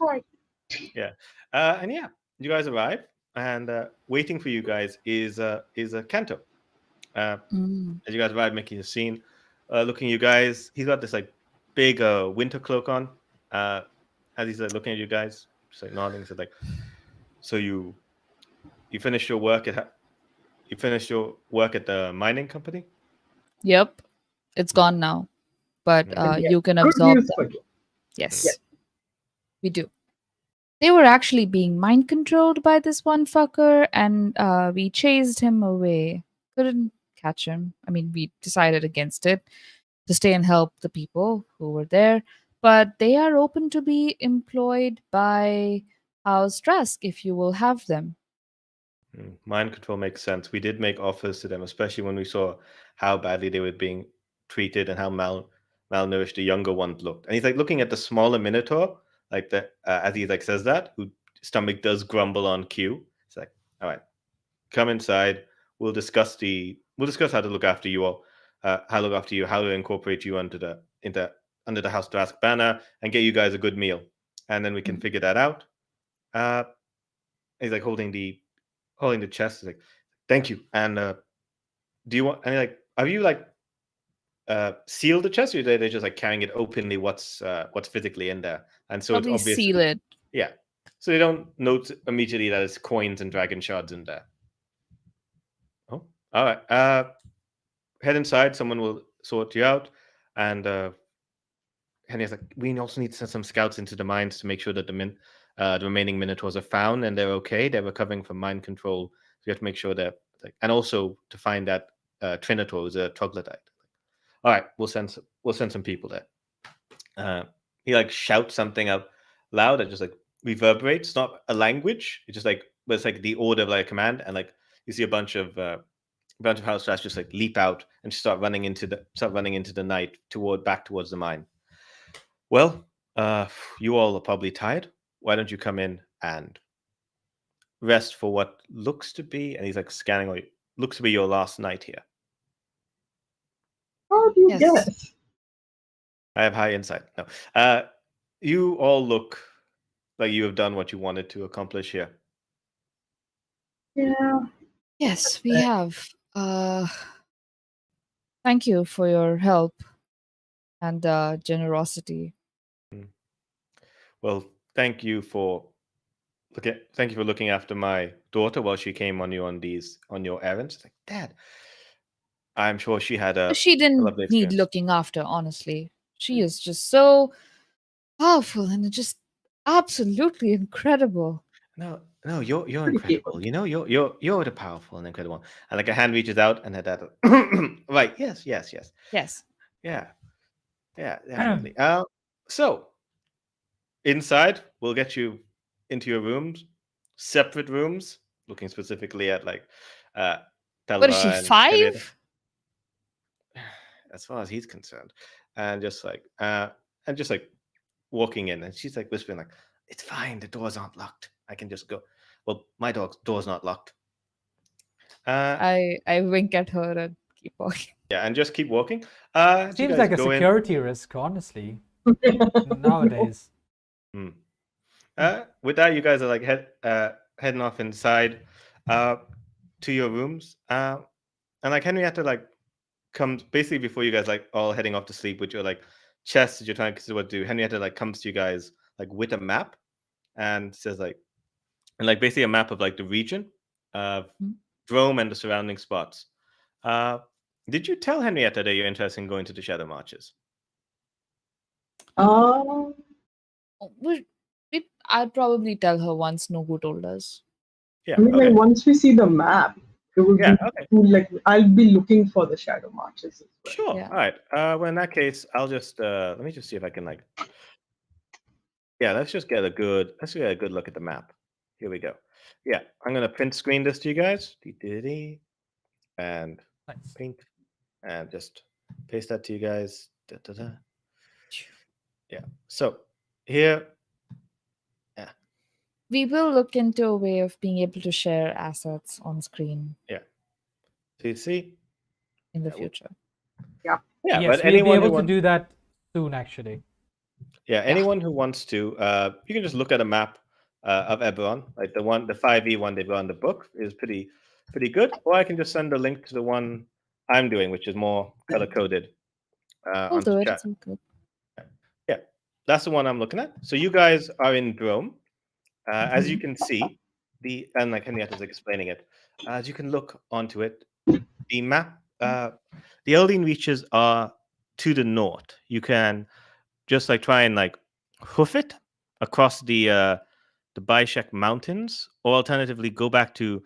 Yeah. And yeah, you guys arrive, and waiting for you guys is a Kanto. As Mm. you guys arrive, making a scene, looking at you guys. He's got this like big winter cloak on. As he's like looking at you guys, just like nodding. He said like, "So you finished your work at the mining company?" Yep, it's gone now, but And yes, you can good absorb news them. for you. Yes, we do. They were actually being mind controlled by this one fucker, and we chased him away. Couldn't catch him. I mean, we decided against it to stay and help the people who were there. But they are open to be employed by House Trask if you will have them. Mind control makes sense. We did make offers to them, especially when we saw how badly they were being treated and how malnourished the younger ones looked. And he's like looking at the smaller minotaur, like the as he like says that, who stomach does grumble on cue. It's like, all right, come inside. We'll discuss how to look after you all, how to look after you, how to incorporate you under the House Drask banner, and get you guys a good meal, and then we can figure that out. He's like holding the chest. He's like, thank you. And do you want? And like, have you like sealed the chest, or are they just like carrying it openly? What's physically in there? And so it's Probably obvious. seal it. Yeah. So they don't note immediately that it's coins and dragon shards in there. Oh, all right. Head inside. Someone will sort you out. And Henry's like, we also need to send some scouts into the mines to make sure that the remaining minotaurs are found and they're okay. They're recovering from mind control. So you have to make sure that, like, and also to find that Trinitor who's a troglodyte. All right, we'll send some people there. He like shouts something out loud that just like reverberates. It's not a language. It's just like, but it's like the order of like a command, and like you see a bunch of house rats just like leap out and start running into the night back towards the mine. Well, you all are probably tired. Why don't you come in and rest for what looks to be, and he's like scanning, like, looks to be your last night here. How do you Yes. guess? I have high insight. No. You all look like you have done what you wanted to accomplish here. Yeah. Yes, we have. Thank you for your help and generosity. Well, thank you for looking after my daughter while she came on your errands. Like, Dad, I'm sure she had a She didn't lovely need experience. looking after, honestly. She is just so powerful and just absolutely incredible. No, you're Pretty incredible. capable. You know, you're the powerful and incredible. And like a hand reaches out and had that. Right. Yes. Yes. Yeah. Definitely. So inside, we'll get you into your rooms, separate rooms, looking specifically at like What is she, Talvar and Henrietta. 5? As far as he's concerned, and just like walking in, and she's like whispering like, "It's fine. The doors aren't locked. I can just go." Well, my door's not locked. I wink at her and keep walking. Yeah, and just keep walking. You Seems guys like a go in. security risk, honestly, nowadays. With that, you guys are like heading off inside to your rooms. And like Henrietta like comes basically before you guys like all heading off to sleep with your like chests that you're trying to consider what to do. Henrietta like comes to you guys like with a map and says like, and like basically a map of like the region of Drome and the surrounding spots. Did you tell Henrietta that you're interested in going to the Shadow Marches? I'd probably tell her once Nogu told us. Yeah. I mean, Okay. like, once we see the map, it would Yeah, be okay. cool, like, I'll be looking for the shadow marches as well. Sure. Yeah. All right. Well, in that case, I'll just let me just see if I can like. Yeah, let's get a good look at the map. Here we go. Yeah, I'm gonna print screen this to you guys. And Nice. paint and just paste that to you guys. Da-da-da. Yeah. So here. Yeah. We will look into a way of being able to share assets on screen Yeah. So you see. in the Yeah, future. Yeah, Yes, but we'll be anyone who able to wants, do that soon, actually. yeah, anyone who wants to, you can just look at a map of Eberron, like the 5e one they've got in the book is pretty good. Or I can just send a link to the one I'm doing, which is more color coded I'll onto do it. chat. It's all good. Yeah, that's the one I'm looking at. So you guys are in Drome. As you can see, and like Henrietta's explaining it, as you can look onto it, the map, the Eldin reaches are to the north. You can just like try and like hoof it across the Bishek Mountains, or alternatively go back to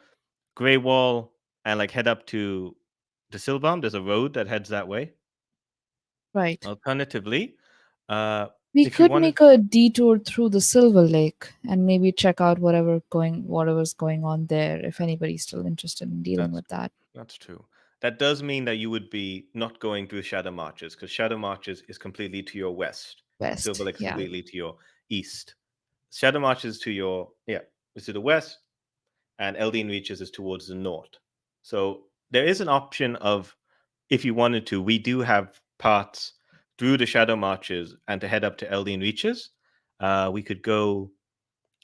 Grey Wall and like head up to the Silbam. There's a road that heads that way. Right. Alternatively, We if you could wanted, make a detour through the Silver Lake and maybe check out whatever's going on there. If anybody's still interested in dealing with that. that's true. That does mean that you would be not going through Shadow Marches, because Shadow Marches is completely to your west, and Silver West, Lake is yeah. completely to your east. Shadow Marches to your is to the west, and Eldin Reaches is towards the north. So there is an option of, if you wanted to, we do have paths through the Shadow Marches and to head up to Eldin Reaches. We could go,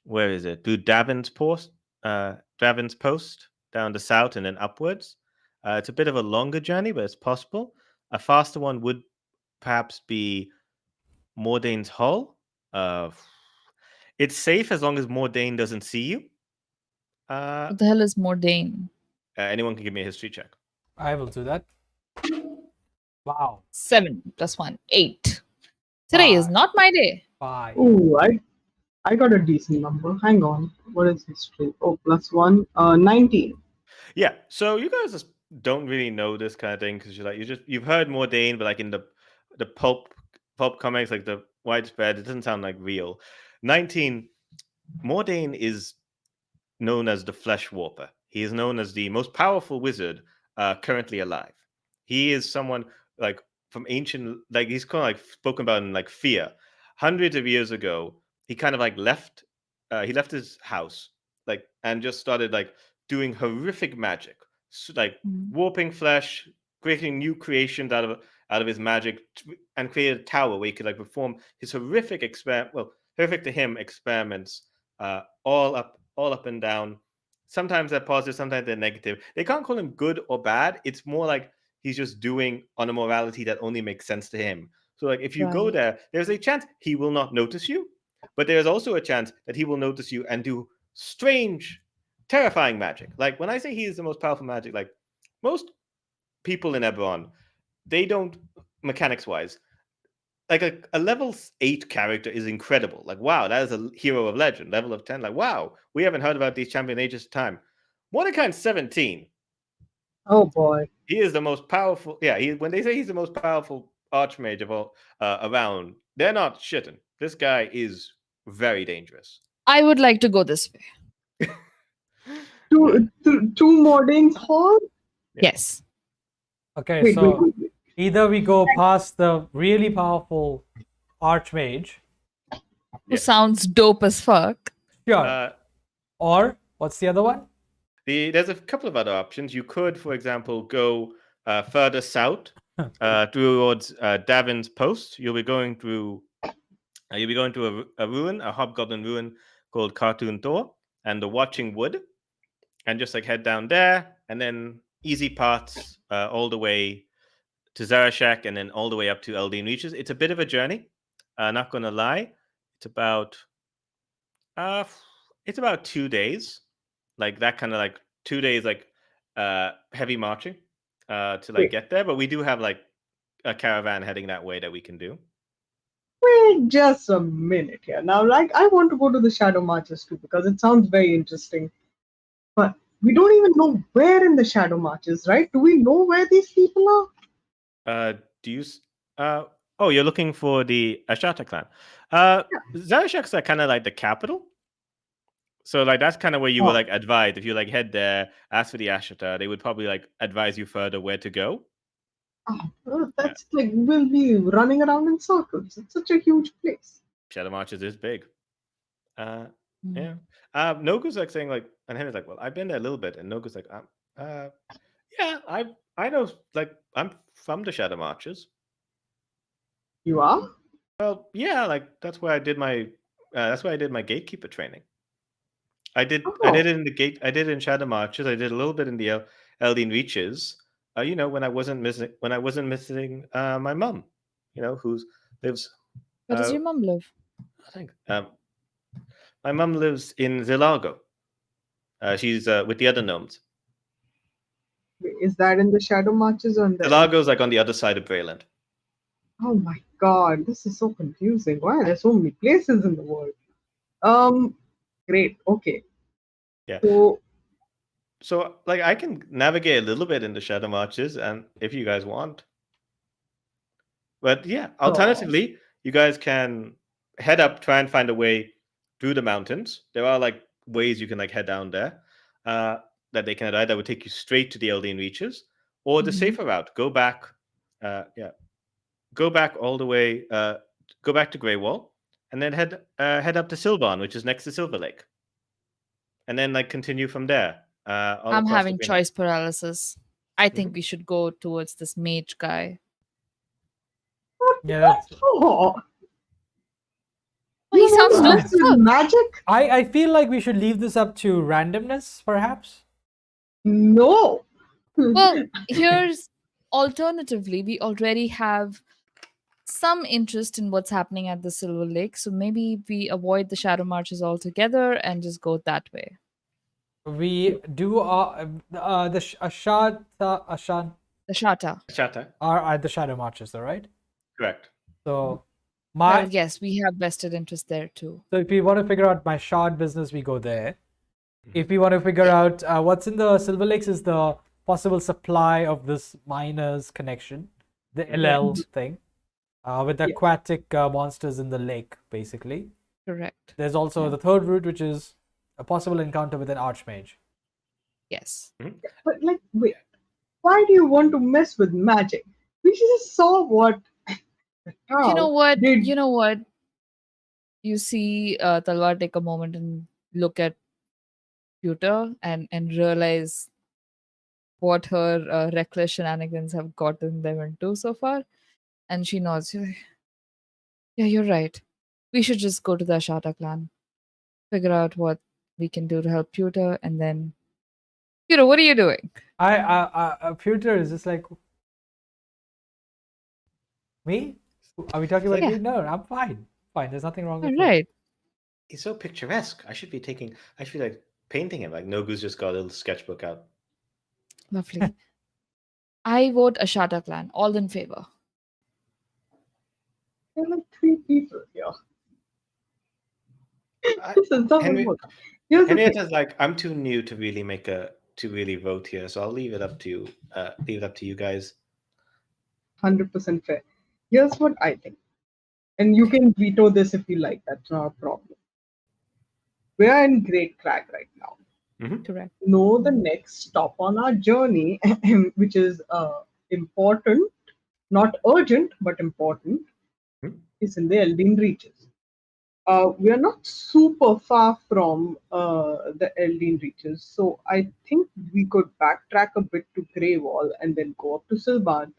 where is it? Through Davin's Post down the south and then upwards. It's a bit of a longer journey, but it's possible. A faster one would perhaps be Mordane's Hull. It's safe as long as Mordain doesn't see you. What the hell is Mordain? Anyone can give me a history check. I will do that. Wow. 7 + 1, 8. Today is 5. not my day. 5. Ooh, I got a decent number. Hang on. What is history? Oh, +1. 19. Yeah, so you guys just don't really know this kind of thing because you've heard Mordain, but like in the pulp comics, like the widespread, it doesn't sound like real. 19. Mordain is known as the Flesh Warper. He is known as the most powerful wizard currently alive. He is someone like from ancient, like he's kind of like spoken about in like Fear. Hundreds of years ago, he kind of like left. He left his house, like, and just started like doing horrific magic, like warping flesh, creating new creations out of his magic, and created a tower where he could like perform his horrific horrific to him experiments, all up and down. Sometimes they're positive, sometimes they're negative. They can't call him good or bad. It's more like he's just doing on a morality that only makes sense to him. So like if you go Right. there, there's a chance he will not notice you, but there's also a chance that he will notice you and do strange, terrifying magic. Like when I say he is the most powerful magic, like most people in Eberron, they don't, mechanics wise, like a level 8 character is incredible. Like, wow, that is a hero of legend. Level of 10, like, wow, we haven't heard about these champion ages of time. Mordecai's 17. Oh boy. He is the most powerful. Yeah, when they say he's the most powerful archmage of all around, they're not shitting. This guy is very dangerous. I would like to go this way. Two Mordane's Hall? Yeah. Yes. Okay, Wait, so wait. either we go past the really powerful archmage, Who sounds dope as fuck. sure, or what's the other one? There's a couple of other options. You could, for example, go further south towards Davin's Post. You'll be going through a ruin, a hobgoblin ruin called Cartoon Thor, and the Watching Wood, and just like head down there, and then easy paths all the way to Zarashak, and then all the way up to Eldin Reaches. It's a bit of a journey. Not gonna lie, it's about 2 days, like that kind of like 2 days, like heavy marching to like Wait. get there. But we do have like a caravan heading that way that we can do. Wait just a minute here. Now, like, I want to go to the Shadow Marches too because it sounds very interesting. But we don't even know where in the Shadow Marches, right? Do we know where these people are? Do you? Oh, you're looking for the Ashata clan. Zarashak's are kind of like the capital. So like that's kind of where you Oh. were like advised. If you like head there, ask for the Ashata, they would probably like advise you further where to go. That's like we'll be running around in circles. It's such a huge place. Shadow Marches is big. Yeah. Nogu's like saying like, and Henry's like, well, I've been there a little bit, and Nogu's like, yeah, I know, like I'm from the Shadow Marches. You are? Well, yeah, like that's where I did my gatekeeper training. I did it in the gate. I did it in Shadow Marches. I did a little bit in the Eldin Reaches. when I wasn't missing my mum, who lives. Where does Uh, your mom live? I think my mum lives in Zilago. She's with the other gnomes. Is that in the Shadow Marches on the? Zilago's like on the other side of Brayland. Oh my god, this is so confusing. Why are there so many places in the world? Great. Okay. Yeah. So So like I can navigate a little bit in the Shadow Marches, and if you guys want. But yeah, alternatively, you guys can head up, try and find a way through the mountains. There are like ways you can like head down there that they can ride that would take you straight to the Eldian Reaches, or the safer route, go back. Go back all the way. Go back to Grey Wall, and then head up to Silvan, which is next to Silver Lake, and then like continue from there. All I'm across the having Green. choice paralysis. I think we should go towards this mage guy. Yeah, that's, oh, Oh, he sounds dope. this is magic? I feel like we should leave this up to randomness, perhaps. No. Well, here's alternatively, we already have some interest in what's happening at the Silver Lake, so maybe we avoid the Shadow Marches altogether and just go that way. We do the Ashan The Shata. Shatta. are at the Shadow Marches, though, right? Correct. So Well, yes, we have vested interest there too. So if we want to figure out my shard business, we go there. If we want to figure out what's in the Silver Lakes is the possible supply of this miner's connection, the LL thing, with the aquatic monsters in the lake, basically. Correct. There's also the third route, which is a possible encounter with an archmage. Yes. But like, wait. Why do you want to mess with magic? We just saw what. You know what? Did You know what? You see Talvar take a moment and look at Pewter and realize what her reckless shenanigans have gotten them into so far. And she nods. She's like, yeah, you're right. We should just go to the Ashata clan, figure out what we can do to help Pewter, and then. Pewter, what are you doing? Pewter is just like, me? Are we talking about Yeah. me? No, I'm fine. Fine, there's nothing wrong with All me. right. He's so picturesque. I should be like painting him. Like Nogu's just got a little sketchbook out. Lovely. I vote Ashata clan. All in favor. there are like 3 people here? I- This is not Henry- work. Here's the thing. Henrietta's like, I'm too new to really vote here, so I'll leave it up to you. Leave it up to you guys. 100% fair. Here's what I think. And you can veto this if you like. That's not a problem. We are in Great Crag right now. Correct. Know the next stop on our journey, which is important, not urgent, but important, is in the Elden Reaches. We are not super far from the Elden Reaches, so I think we could backtrack a bit to Grey Wall and then go up to Silvan,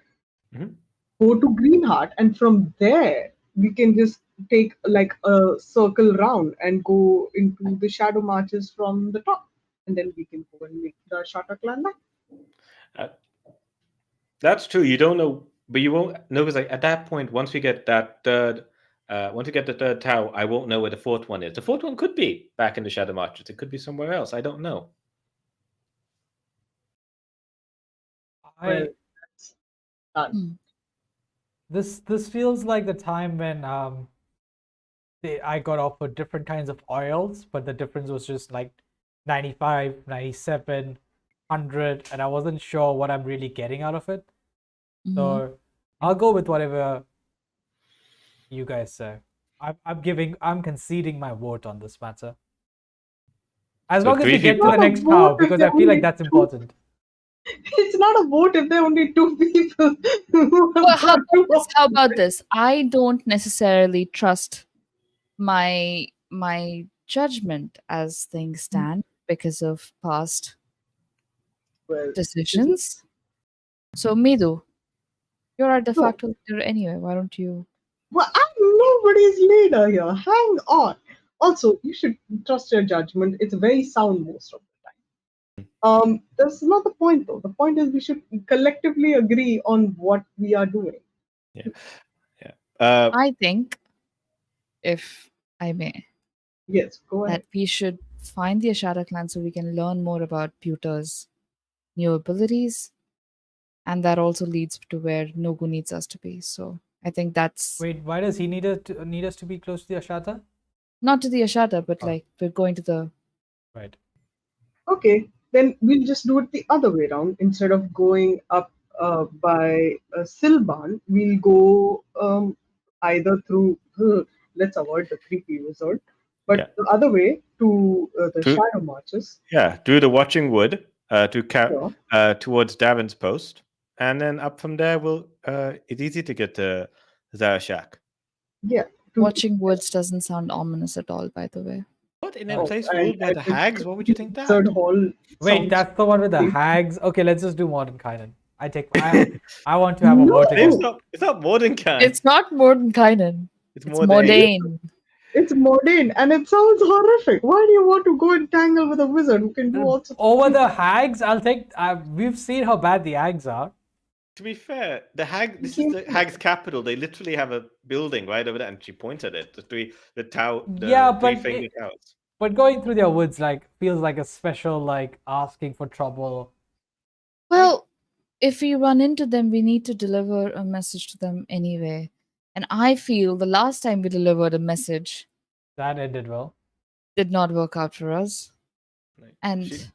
go to Greenheart, and from there we can just take like a circle round and go into the Shadow Marches from the top, and then we can go and make the Shata clan back. That's true. You don't know, but you won't know because like at that point, once we get that third, once we get the third tower, I won't know where the fourth one is. The fourth one could be back in the Shadow Marches. It could be somewhere else. I don't know. Well, that's done. This feels like the time when I got offered different kinds of oils, but the difference was just like 95, 97, 100, and I wasn't sure what I'm really getting out of it. So I'll go with whatever you guys say. I'm conceding my vote on this matter. As So long as we three get to people- the Not a next tower, vote if because there I feel are like only that's two. important. It's not a vote if there are only 2 people. Well, how about this? I don't necessarily trust my judgment as things stand because of past Well, decisions. So Medu, you're our de No. facto leader anyway. Why don't you? well, I'm nobody's leader here. Hang on. Also, you should trust your judgment. It's very sound most of the time. That's not the point, though. The point is we should collectively agree on what we are doing. Yeah. Yeah. I think, if I may, Yes, go ahead. that we should find the Ashara clan so we can learn more about Pewter's new abilities. And that also leads to where Nogu needs us to be. So I think that's Wait, why does he need us to be close to the Ashata? not to the Ashata, but Oh. like we're going to the. Right. Okay, then we'll just do it the other way around. Instead of going up by Silban, we'll go either through. Let's avoid the creepy resort, but Yeah. the other way to the To- Shadow Marches. Yeah, through the Watching Wood Sure. towards Davin's Post, and then up from there, it's easy to get to Zarashak. Yeah. to- Watching Woods doesn't sound ominous at all, by the way. What in a Oh, place and ruled by I the think hags? What would you think that? Third Hall. Wait, sounds- that's the one with the creepy. hags. Okay, let's just do Mordenkainen. I want to have a No. vote It's again. not Mordenkainen. It's not Mordenkainen. It's It's Mordain. Mordain. It's Modane, and it sounds horrific. Why do you want to go and tangle with a wizard who can do all sorts of Over the hags, I'll take. We've seen how bad the hags are. To be fair, this is the hag's capital. They literally have a building right over there, and she points at it. The tower. Yeah, but three-fingered towers. But going through their woods feels like a special asking for trouble. Well, if we run into them, we need to deliver a message to them anyway. And I feel the last time we delivered a message That ended well. did not work out for us. Like, And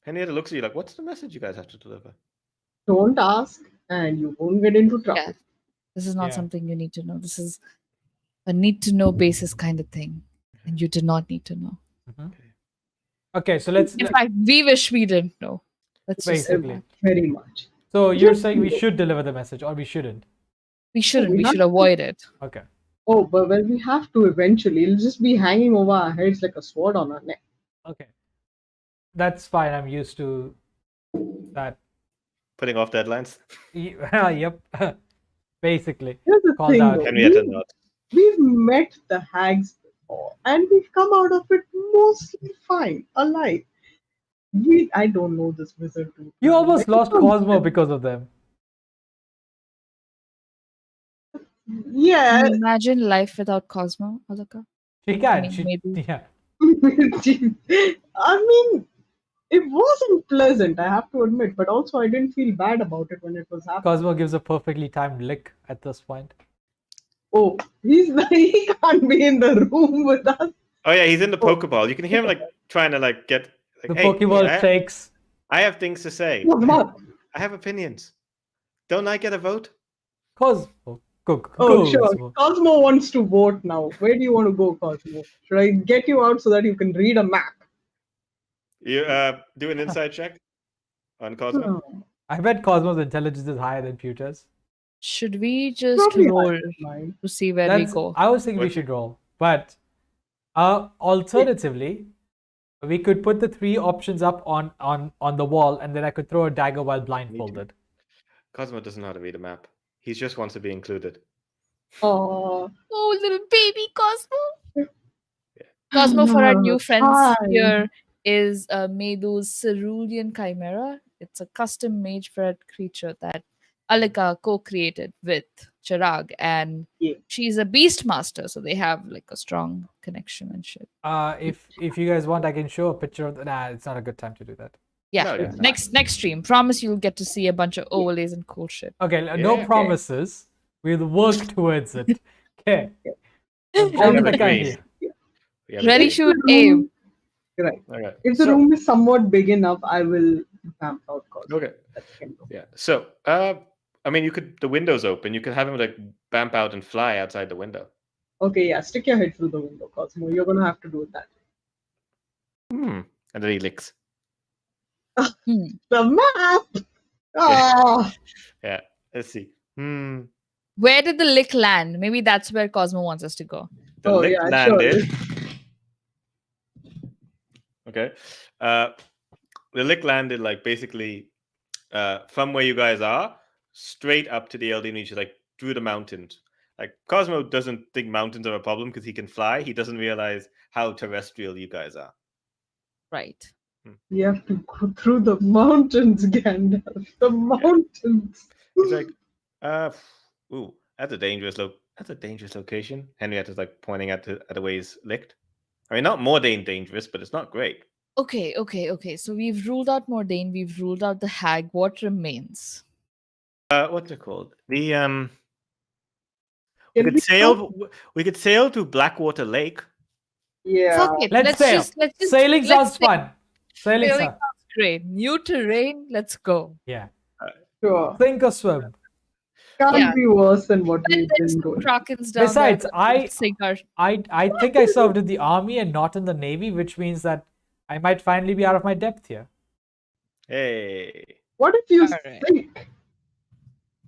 Henrietta looks at you like, "What's the message you guys have to deliver?" Don't ask, and you won't get into trouble. yeah, this is not Yeah. something you need to know. This is a need to know basis kind of thing. And you do not need to know. Okay, so let's. In fact, we wish we didn't know. Let's just say Basically. that. Very much. So you're Just saying we do it. should deliver the message, or we shouldn't? We shouldn't. we We have should to- avoid it. Okay. Oh, but well, we have to eventually. It'll just be hanging over our heads like a sword on our neck. Okay. That's fine. I'm used to that. Putting off deadlines. Yep. Basically. Here's the Called thing, out. though. Henrietta nods. We've met the hags before, and we've come out of it mostly fine, alive. I don't know this wizard too. You almost well. lost Cosmo because of them. Yeah. Can you imagine life without Cosmo, Alaka? She can. mean, maybe. Yeah. I mean, it wasn't pleasant, I have to admit, but also I didn't feel bad about it when it was happening. Cosmo gives a perfectly timed lick at this point. Oh, he can't be in the room with us. Oh yeah, he's in the Pokeball. You can hear him trying to get. The hey, Pokeball hey, shakes. I have things to say. What? I have opinions. Don't I get a vote? Cosmo. Oh, Cosmo. sure. Cosmo wants to vote now. Where do you want to go, Cosmo? Should I get you out so that you can read a map? You do an inside check on Cosmo. Oh, I bet Cosmo's intelligence is higher than Pewter's. Should we just probably roll higher than mine. to see where we That's, go? I was thinking we What? should roll. But alternatively, we could put the three options up on the wall, and then I could throw a dagger while blindfolded. Cosmo doesn't know how to read a map. He just wants to be included. Oh, Oh, little baby Cosmo. Cosmo, for our new friends Hi. here, is Medu's Cerulean Chimera. It's a custom mage-bred creature that Alika co-created with Chirag, and Yeah. she's a beast master, so they have a strong connection and shit. If you guys want, I can show a picture of the. Nah, it's not a good time to do that. Yeah, No, yeah. next stream. Promise you'll get to see a bunch of overlays and cool shit. Okay, no Yeah. promises. We'll work towards it. Okay. have Jump the gun agreed. here. We have Ready, agreed. shoot, aim. right. Okay. If the So- room is somewhat big enough, I will vamp out Cosmo. Okay. That can go. Yeah. So, I mean, the window's open. You could have him bamp out and fly outside the window. Okay, yeah, stick your head through the window, Cosmo. You're gonna have to do that. And then he licks. Hmm. The map. Ah, Yeah. Let's see. Where did the lick land? Maybe that's where Cosmo wants us to go. The Oh, lick yeah, landed. Okay. The lick landed basically from where you guys are, straight up to the LD niche, through the mountains. Cosmo doesn't think mountains are a problem because he can fly. He doesn't realize how terrestrial you guys are. Right. We have to go through the mountains, Gandalf. The mountains. He's like, ooh, that's a dangerous location. Henrietta's like pointing at the way he's licked. I mean, not more than dangerous, but it's not great. Okay. So we've ruled out Mordain. We've ruled out the hag. What remains? What's it called? The Can we could we sail. We could sail to Blackwater Lake. Yeah. Fuck it. Let's sail. Let's just Sailing let's sounds sail. fun. Sailing Sailing sounds. sounds great. New terrain. Let's go. Yeah. Sure. Sink or swim. Can't Yeah. be worse than what we've There's been some doing. Krakens down Besides, there. I Sink our... I think I served in the army and not in the navy, which means that I might finally be out of my depth here. Hey. What if you Alright. think?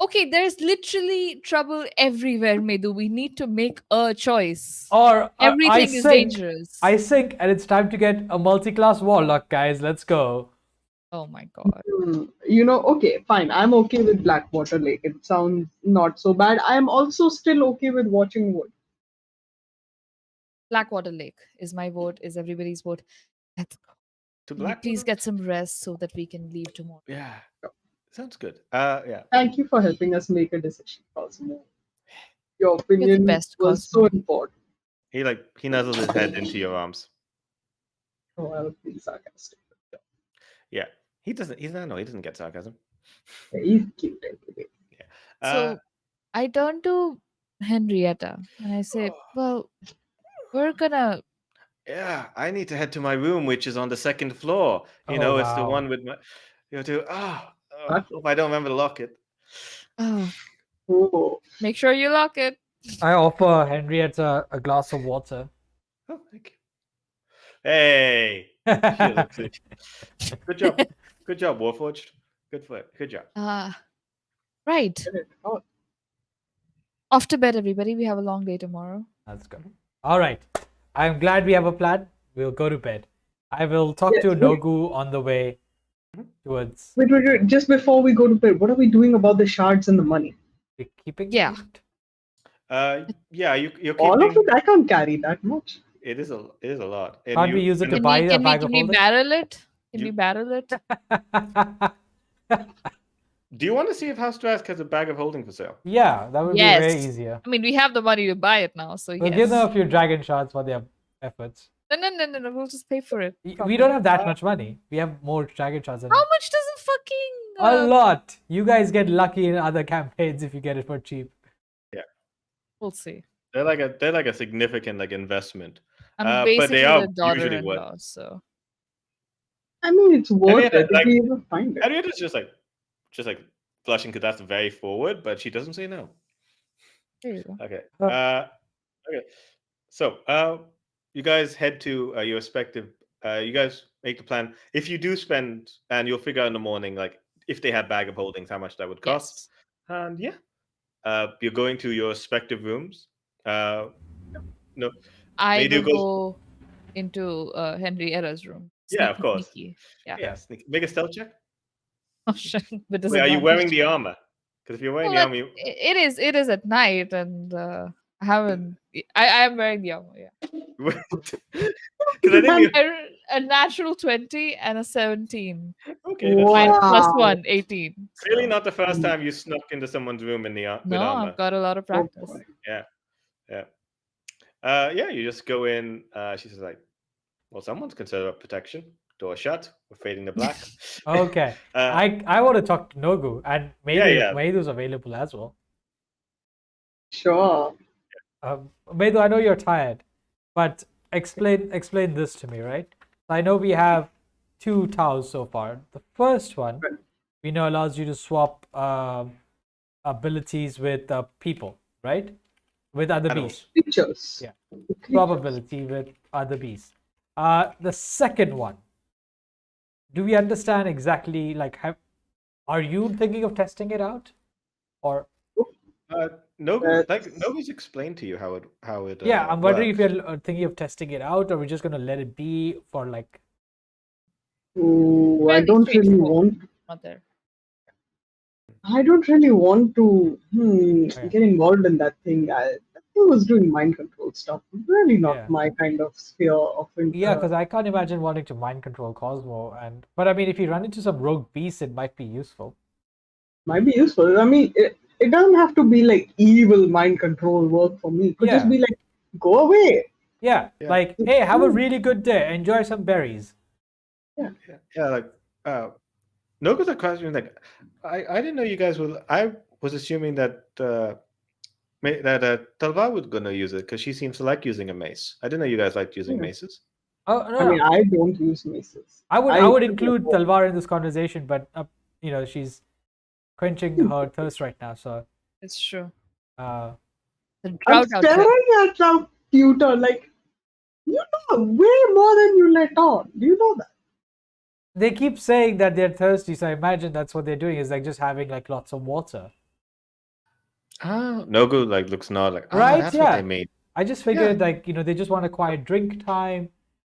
Okay, there's literally trouble everywhere, Medu. We need to make a choice. Or Everything I is sink. dangerous. I sink, and it's time to get a multi-class warlock, guys. Let's go. Oh my god. Okay, fine. I'm okay with Blackwater Lake. It sounds not so bad. I'm also still okay with watching wood. Blackwater Lake is my vote, is everybody's vote. Let's go. To Can you Blackwater. please get some rest so that we can leave tomorrow. Yeah. Sounds good. Yeah. Thank you for helping us make a decision, Cosmo. Your opinion best, was Cosmo. so important. He nuzzles his head into your arms. Oh, I was being sarcastic. Yeah. He doesn't get sarcasm. Yeah, he's cute anyway. So I turn to Henrietta and I say, well, we're gonna... Yeah, I need to head to my room, which is on the second floor. Oh, It's the wow. one with my. Hope I don't remember to lock it. Oh, Make sure you lock it. I offer Henrietta a glass of water. Oh, thank you. Hey, she looks it. Good job, Warforged. Good job. Right. get it out. Off to bed, everybody. We have a long day tomorrow. That's good. All right. I'm glad we have a plan. We'll go to bed. I will talk Yes, to wait. Nogu on the way towards Wait. Just before we go to bed, what are we doing about the shards and the money? keeping. Yeah. Yeah, you're All of keeping. it? I can't carry that much. It is a lot. And Can't we use it to buy a bag of can we holding? barrel it? Can You- we barrel it? Do you want to see if House Drask has a bag of holding for sale? Yeah, that would be way Yes. easier. I mean, we have the money to buy it now, so We'll yes. give them a few dragon shards for their efforts. No. We'll just pay for it. We don't have that much money. We have more dragon shards than How much does it fucking... a lot. You guys get lucky in other campaigns if you get it for cheap. We'll see. They're like a significant investment. I'm But basically they are the usually what- daughter-in-law, so... I mean, it's worth Henrietta, it if we ever find it. Henrietta's just like blushing because that's very forward, but she doesn't say no. There you go. Okay. Oh. Okay. So, you guys head to your respective. You guys make the plan. If you do spend, and you'll figure out in the morning, if they have bag of holdings, how much that would cost. Yes. And you're going to your respective rooms. No, I Medu will goes- go into Henrietta's room. Yeah, of Sneaky, course. sneaky. Yeah. yeah. Make a stealth check. Oh, shit. But does Wait, it are you not wearing just- the armor? Because if you're wearing Well, the armor, It is at night, and I haven't... I am wearing the armor, yeah. because I think A natural 20 and a 17. okay. That's Wow. fine. Plus 1, 18. Clearly so- not the first time you snuck into someone's room with No, armor. I've got a lot of Oh, practice. boy. You just go in. She says well, someone's concerned about protection. Door shut. We're fading to black. Okay. Uh, I want to talk to Nogu, and Yeah. Medu's available as well. Sure. Medu, I know you're tired, but explain this to me, right? I know we have 2 towels so far. The first one, we know, allows you to swap abilities with people, right? With other Animals. beasts. Creatures. Yeah. Creatures. Probability with other beasts. The second one, do we understand exactly, are you thinking of testing it out? Or Nobody's explained to you how it. yeah, I'm wondering works. if you're thinking of testing it out, or we're just gonna let it be for Oh, I Fairly don't really straightforward. want. Not there. I don't really want to Yeah. get involved in that thing. he was doing mind control stuff. Really not Yeah. my kind of sphere of Yeah, because I can't imagine wanting to mind control Cosmo. But I mean, if you run into some rogue beasts, it might be useful. might be useful. I mean, it doesn't have to be like evil mind control work for me. It could just Yeah. be like, go away. Yeah, Yeah. like, hey, have a really good day. Enjoy some berries. Yeah, like no good question. Like I didn't know you guys would. I was assuming that Talvar was gonna use it because she seems to like using a mace. I didn't know you guys liked using Yeah. maces. Oh no, I mean, no. I don't use maces. I would include Talvar in this conversation, but she's quenching her thirst right now. So It's true. uh, The I'm drought out there. staring at some pewter like, you know way more than you let on. Do you know that? they keep saying that they're thirsty, so I imagine that's what they're doing is like just having like lots of water. Ah, Nogu like looks not like Right? that's what Yeah. they made. I just figured like they just want a quiet drink time,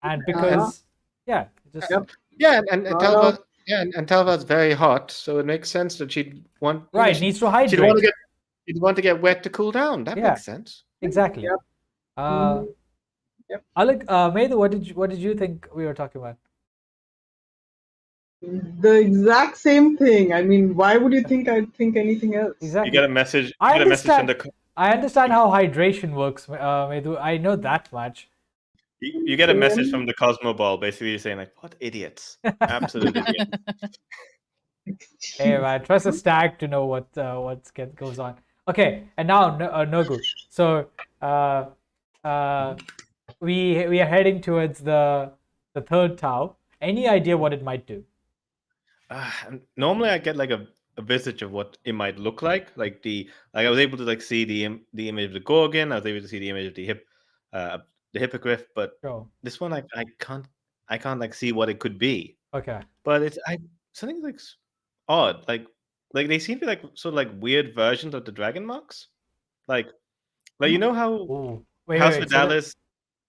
and because just Yep. Yeah, and Right Talvar up. and Talvar's very hot, so it makes sense that she'd want right needs to she'd hydrate. want to get wet to cool down. That Yeah. makes sense. Exactly. Yep. Yep. Alec, Medu, what did you think we were talking about? The exact same thing. I mean, why would you think I'd think anything else? Exactly. You get a message. You I get a message from understand. I understand how hydration works, Medu. I know that much. you get a message from the Cosmo Ball, basically saying like, "What idiots! Absolute idiots." Hey man, trust a stag to know what goes on. Okay, and now Nogu. So we are heading towards the third Tau. Any idea what it might do? Normally, I get like a visage of what it might look like. I was able to like see the image of the Gorgon. I was able to see the image of the hippogriff. But Sure. this one, I can't like see what it could be. Okay. But it's something like odd. Like they seem to be like sort of like weird versions of the dragon marks. Like you know how Ooh. Wait, House wait. Vidalis.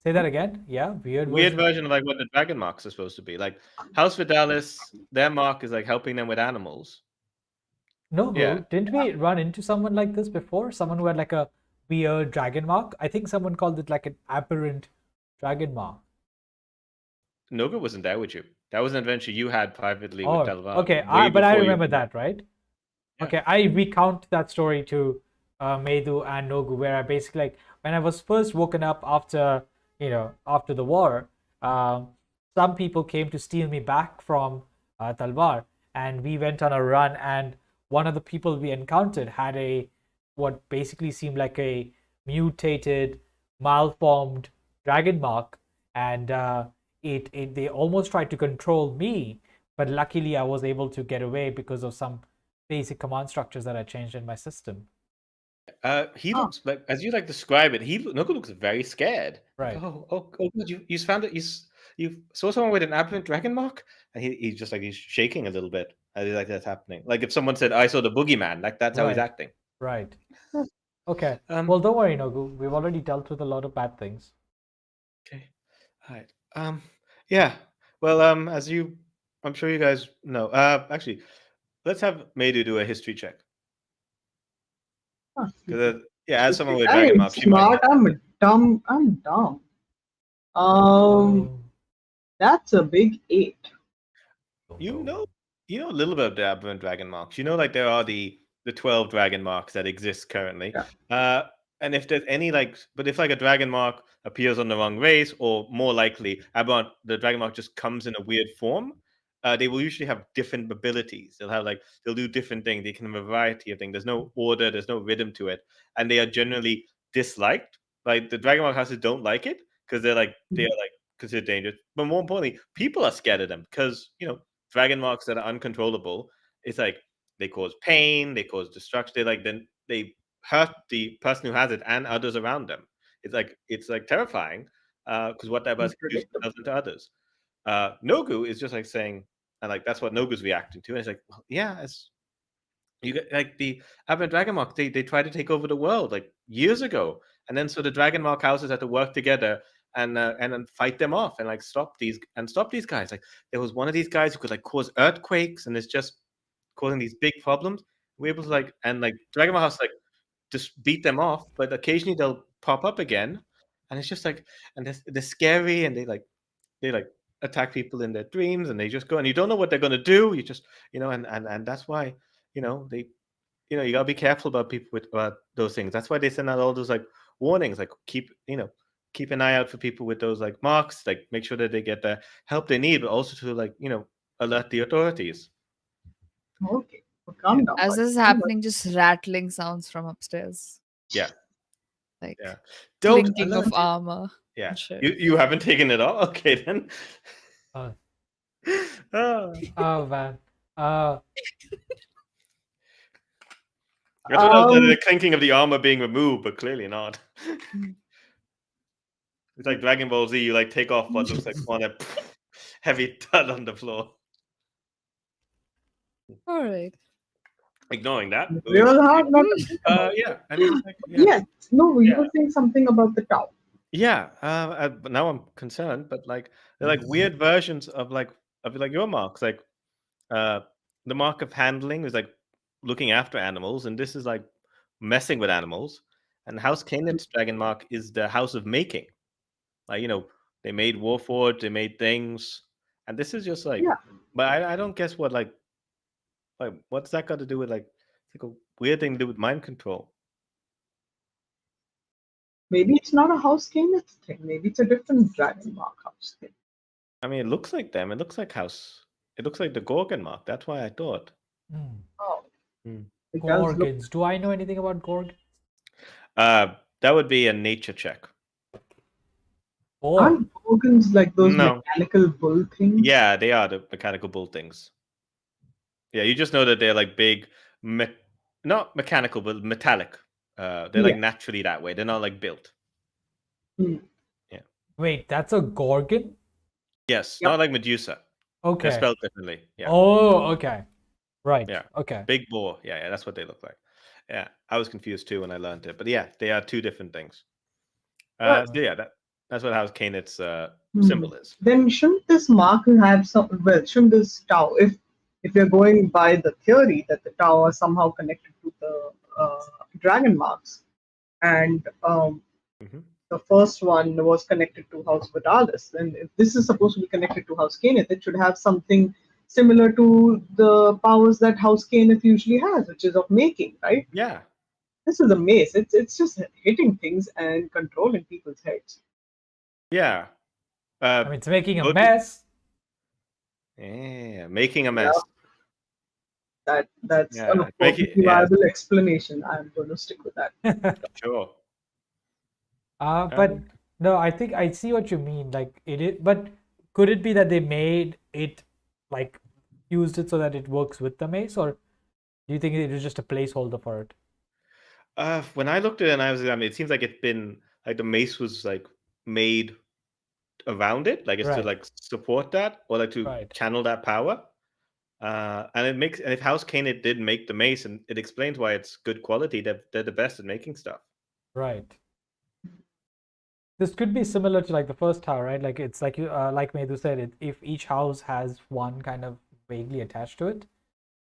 Say that again. Yeah, weird Version of like what the dragon marks are supposed to be. Like House Vidalis, their mark is like helping them with animals. Nogu, Yeah. didn't we run into someone like this before? Someone who had like a weird dragon mark? I think someone called it like an aberrant dragon mark. Noga wasn't there with you. That was an adventure you had privately Oh, with Talvar. okay. way But I before you remember went. that, right? Yeah. Okay, I recount that story to Medu and Nogu, where I basically like when I was first woken up after after the war, some people came to steal me back from Talvar, and we went on a run. And one of the people we encountered had what basically seemed like a mutated, malformed dragon mark, and they almost tried to control me, but luckily I was able to get away because of some basic command structures that I changed in my system. He looks like, as you like describe it, Noga looks very scared. Right. Oh, God, you found it. You saw someone with an aberrant dragon mark, and he's just like he's shaking a little bit. As like that's happening. Like if someone said, "I saw the boogeyman," like that's how he's Right. acting. Right. Okay. Um, Well, don't worry, Nogu. We've already dealt with a lot of bad things. Okay. All right. Yeah. Well, I'm sure you guys know. Actually, let's have Medu do a history check. Because as someone with dragon I'm marks, she might. smart. I'm dumb. I'm dumb. That's a big 8. You know a little bit of the aberrant dragon marks. You know, like there are the 12 dragon marks that exist currently. Yeah. And if there's any but if like a dragon mark appears on the wrong race, or more likely, the dragon mark just comes in a weird form, they will usually have different abilities. They'll do different things. They can have a variety of things. There's no order, there's no rhythm to it, and they are generally disliked. Like the dragon mark houses don't like it because they are considered dangerous. But more importantly, people are scared of them because dragon marks that are uncontrollable. It's like they cause pain, they cause destruction. They hurt the person who has it and others around them. It's like terrifying because what that person does to others. Nogu is just like saying, and like that's what Nogu's reacting to. And it's like, well, yeah, it's you get like the Aberrant Dragon Mark. They tried to take over the world like years ago, and then so the Dragon Mark houses had to work together and then fight them off and like stop these guys. Like there was one of these guys who could like cause earthquakes, and it's just causing these big problems. We're able to Dragon Mark House just beat them off, but occasionally they'll pop up again, and it's just like, and they're scary, and they attack people in their dreams, and they just go, and you don't know what they're gonna do. You just and that's why they you gotta be careful about people with about those things. That's why they send out all those like warnings, like keep an eye out for people with those like marks, like make sure that they get the help they need, but also to like alert the authorities. Okay, well, calm down. As this is happening, just rattling sounds from upstairs. Yeah. Like Yeah. Don't clinking alert of it. armor. Yeah. and shit. You haven't taken it off? Okay then. Uh, Oh. oh man. That's what I was the clinking of the armor being removed, but clearly not. It's like Dragon Ball Z. You like take off what looks like one heavy thud on the floor. All right. Ignoring that. Real hard not to think about. Yeah. And it's like, Yes. No, you Yeah. were saying something about the tower. Yeah. But now I'm concerned, but like they're like weird versions of like your marks. Like the mark of handling is like looking after animals, and this is like messing with animals. And House Canet's dragon mark is the house of making. Like they made Warforged, they made things, and this is just like. Yeah. But I don't guess what like what's that got to do with like it's like a weird thing to do with mind control. Maybe it's not a house Kenneth thing. Maybe it's a different dragon mark house thing. I mean, it looks like them. It looks like house. It looks like the Gorgon mark. That's why I thought. Oh. Hmm. It does look- Gorgons. Do I know anything about Gorgons? That would be a nature check. Or Aren't Gorgons like those No. mechanical bull things? Yeah, they are the mechanical bull things. Yeah, you just know that they're like big, not mechanical, but metallic. They're like naturally that way. They're not like built. wait, that's a Gorgon? Yes, Yep. not like Medusa. Okay. They're spelled differently. Yeah. Oh, okay. Right. Yeah. Okay. Big boar. Yeah, that's what they look like. Yeah, I was confused too when I learned it, but yeah, they are two different things. Right. So yeah, that's what House Canet's symbol is. Then shouldn't this mark have some? Well, shouldn't this tower, if you're going by the theory that the tower is somehow connected to the dragon marks, and the first one was connected to House Vidalis, then if this is supposed to be connected to House Caneth, it should have something similar to the powers that House Caneth usually has, which is of making, right? Yeah. This is a mace. It's just hitting things and controlling people's heads. Yeah. I mean, it's making a Good. mess. Yeah, making a mess. That's Yeah, an make it- perfectly yeah. viable explanation. I'm going to stick with that. Sure. But no, I think I see what you mean. Like it is, but could it be that they made it like used it so that it works with the mace, or do you think it was just a placeholder for it? When I looked at it, and I mean, it seems like it's been like the mace was like made around it, like it's to Right. like support that or like to Right. channel that power. And if House Canet did make the mace, and it explains why it's good quality. They're the best at making stuff. Right. This could be similar to like the first tower, right? Like it's like you, like Medu said, if each house has one kind of vaguely attached to it,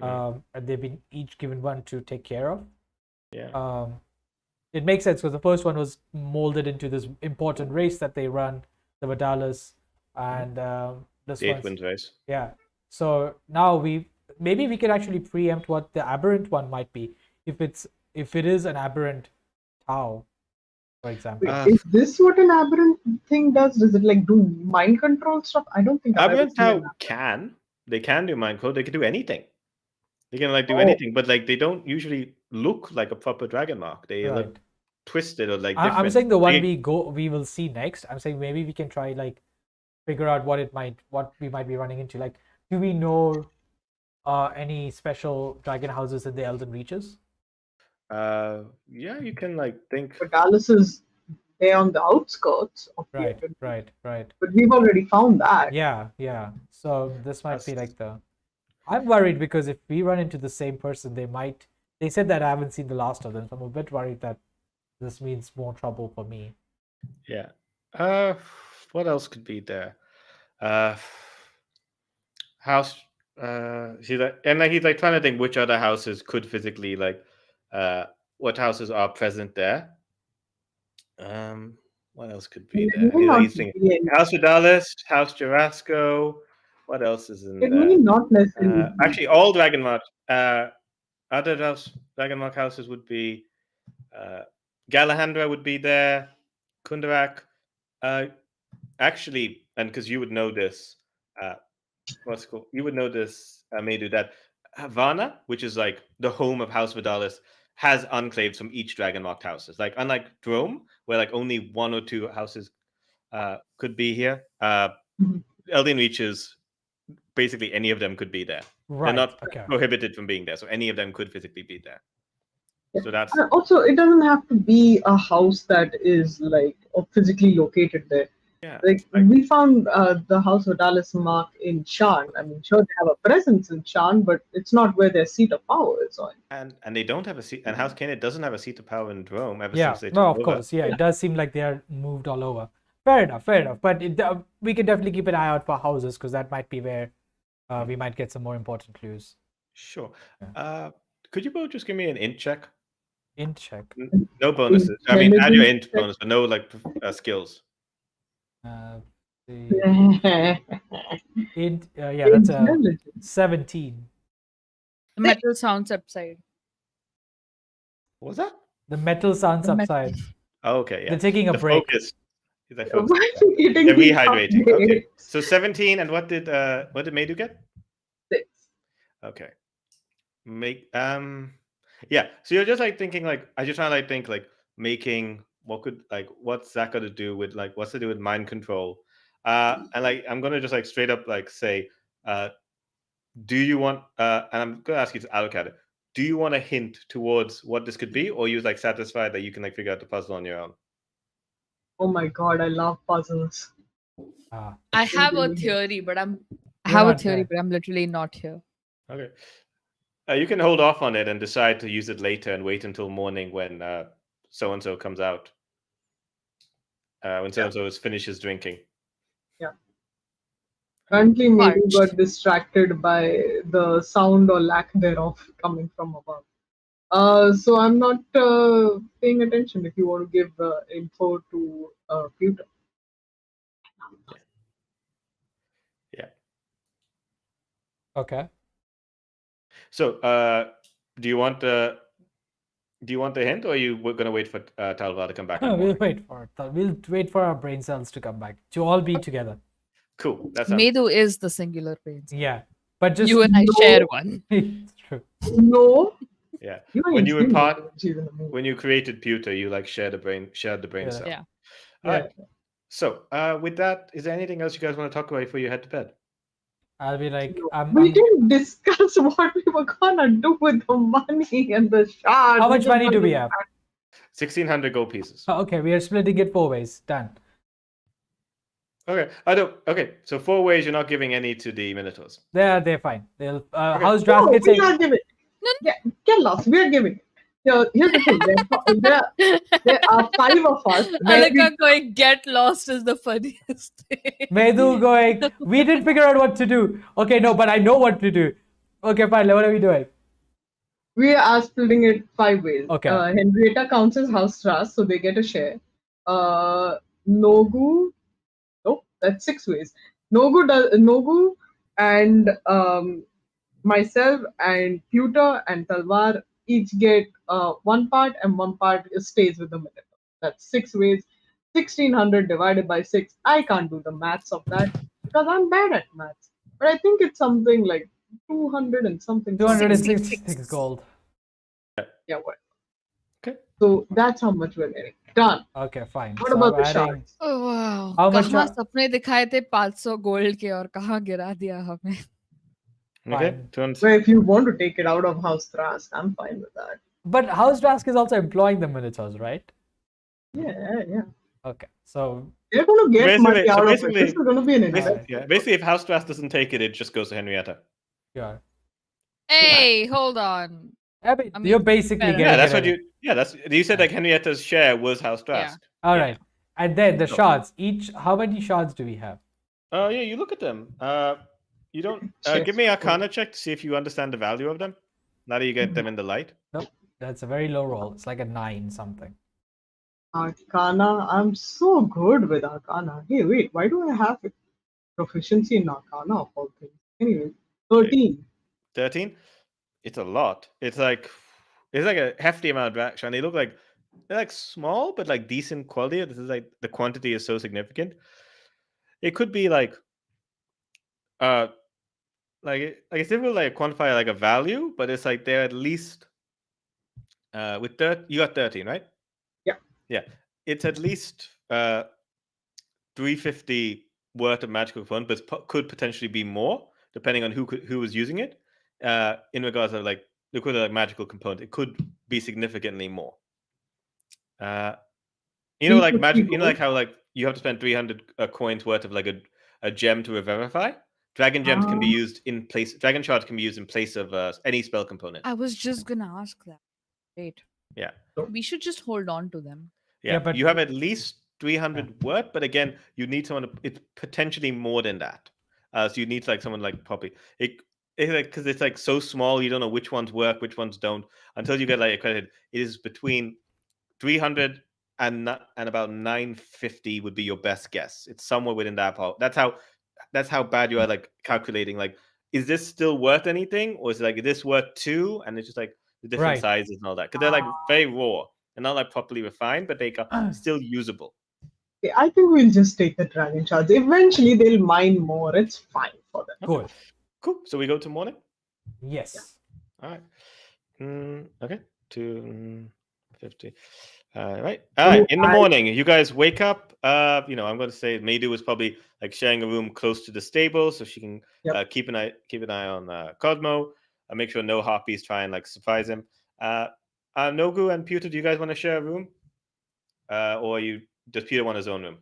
and they've been each given one to take care of. Yeah. It makes sense because the first one was molded into this important race that they run, the Vidalis, and this The Eight one's Winds race. yeah. So now maybe we could actually preempt what the aberrant one might be if it is an aberrant Tau, for example. Wait, is this what an aberrant thing does? Does it like do mind control stuff? I don't think I've ever Aberrant seen an Tau they can do mind code. They can do anything. They can like do Oh. anything, but like they don't usually look like a proper dragon mark. They look Right. twisted or like I'm different. saying the one They- we will see next. I'm saying maybe we can try like figure out what we might be running into. Like, do we know any special dragon houses in the Elden Reaches? Yeah, you can like think. But Dallas is there on the outskirts of the Right, Elden Ring. right. But we've already found that. Yeah. So this might be That's- like the. I'm worried because if we run into the same person, They said that I haven't seen the last of them, so I'm a bit worried that this means more trouble for me. Yeah. What else could be there? House. He's like trying to think which other houses could physically like, what houses are present there. What else could be It there? may not He's thinking be any- House Vidalis, House Jarasco. What else is in It may there? not necessarily. Be. Actually, all Dragonmark. Other Dragonmark houses would be Galahandra would be there, Kundarak. Actually, and because you would know this, what's it called? You would know this, Medu, that Havana, which is like the home of House Vidalis, has enclaves from each Dragonmarked houses. Like unlike Drome, where like only one or two houses could be here, Mhm. Elden Reaches, basically any of them could be there. Right. They're not Okay. prohibited from being there, so any of them could physically be there. So that's And also, it doesn't have to be a house that is like or physically located there. yeah. Like we found the House of Dallas mark in Shan. I mean, sure they have a presence in Shan, but it's not where their seat of power is on. And they don't have a seat. And House Kenneth doesn't have a seat of power in Drome ever Yeah. since they took No, of over. course. Yeah, it does seem like they are moved all over. Fair enough. Fair enough. But we can definitely keep an eye out for houses because that might be where we might get some more important clues. Sure. Could you both just give me an int check? Int check. No bonuses. I mean, add your int bonus, but no like skills. The int. Yeah, that's a Intelligence. 17. The metal sounds upside. What was that? The metal sounds The metal. upside. Oh, okay, yeah. They're taking a The break. focus. Is that Why focus? are you getting They're these rehydrating. Okay. updates? So 17, and what did Medu get? 6. Okay. Yeah. So you're just like thinking like I just trying to like think like making what's that got to do with like what's to do with mind control? And like I'm gonna just like straight up like say, do you want and I'm gonna ask you to allocate it. Do you want a hint towards what this could be, or are you like satisfied that you can like figure out the puzzle on your own? Oh my god, I love puzzles. I have a theory, but I You're have a not theory, there. but I'm literally not here. Okay. You can hold off on it and decide to use it later and wait until morning when so and so comes out. When so and so finishes drinking. Currently, maybe Parched. got distracted by the sound or lack thereof coming from above. So I'm not paying attention. If you want to give info to Pewter. Yeah. Okay. So, do you want the hint, or are you gonna wait for Talvar to come back? in the We'll morning? wait for it. We'll wait for our brain cells to come back to all be together. Cool. That sounds Medu is the singular brain. Yeah, but just You and I No. share one. it's true. No. yeah. You are When you were insane, part, even the movie. when you created Pewter, you like shared the brain Yeah. cell. Yeah. All right. So, with that, is there anything else you guys want to talk about before you head to bed? I'll be like, We didn't discuss what we were gonna do with the money and the shards. how much money do we have? 1,600 gold pieces. Oh, okay, we are splitting it 4 ways. Done. Okay. Okay. So 4 ways. You're not giving any to the Minotaurs. They're fine. They'll. Okay. How's No, Draskit we saying? are giving. Get lost. We are giving. Here's the thing. There are 5 of us. Alika going get lost is the funniest thing. Medu going, we didn't figure out what to do. Okay, no, but I know what to do. Okay, fine. What are we doing? We are splitting it 5 ways. Okay. Henrietta counts as house trust, so they get a share. Nogu, nope, that's 6 ways. Nogu and myself and Pewter and Talvar each get 1 part, and 1 part stays with the Minotaur. That's 6 ways. 1,600 divided by 6. I can't do the maths of that because I'm bad at maths. But I think it's something like 200 and something. 266 gold. Yeah, what? Okay. So that's how much we're getting. Done. Okay, fine. What So about I'm the adding- shards? Oh, wow. How much कहाँ are- सपने दिखाए थे 500 gold के और कहाँ गिरा दिया हमें. Okay. Fine. 200. So if you want to take it out of House Thrust, I'm fine with that. But House Drask is also employing the Minotaurs, right? Yeah. Okay, so They're going to get Basically- money so out of it. basically- This is going to be an Basically, investment. yeah. Basically, if House Trust doesn't take it, it just goes to Henrietta. sure. Hey, hold on. I mean, I mean, you're basically fair getting Yeah, that's it what in. you. Yeah, that's you said like Henrietta's share was House Trust. All right, and then the So- shards. Each, how many shards do we have? Oh yeah, you look at them. You don't Check. give me a Arcana check to see if you understand the value of them. Now that you get them in the light. Nope, that's a very low roll. It's like a 9 something. Arcana. I'm so good with Arcana. Hey, wait, why do I have proficiency in Arcana of all things? Anyway, 13. 13. It's a lot. It's like a hefty amount of action. They look like they're like small, but like decent quality. This is like the quantity is so significant. It could be uh it's difficult to like quantify like a value, but it's like they're at least with you got 13, right? Yeah. Yeah. It's at least 350 worth of magical component, but could potentially be more depending on who was using it. In regards to like the equivalent like magical component, it could be significantly more. Like magic. Like how like you have to spend 300 coins worth of like a gem to revivify. Dragon gems can be used in place. Dragon shards can be used in place of any spell component. I was just gonna ask that. Wait. Yeah. We should just hold on to them. Yeah, but you have at least 300 worth, but again, you need someone. It's potentially more than that. So you need like someone like Poppy. It's like because it's like so small, you don't know which ones work, which ones don't until you get like accredited. It is between 300 and about 950 would be your best guess. It's somewhere within that part. That's how bad you are like calculating. Like, is this still worth anything, or is it like is this worth 2? And it's just like the different sizes and all that because they're like very raw and not like properly refined, but they are still usable. Okay, I think we'll just take the dragon shards. Eventually, they'll mine more. It's fine for them. Cool. So we go to morning. Yes. All right. Okay. 250. All right. In the morning, you guys wake up. I'm going to say Medu was probably like sharing a room close to the stable, so she can keep an eye on Cosmo. Make sure no harpies try and like surprise him. Nogu and Pewter, do you guys want to share a room, or does Pewter want his own room?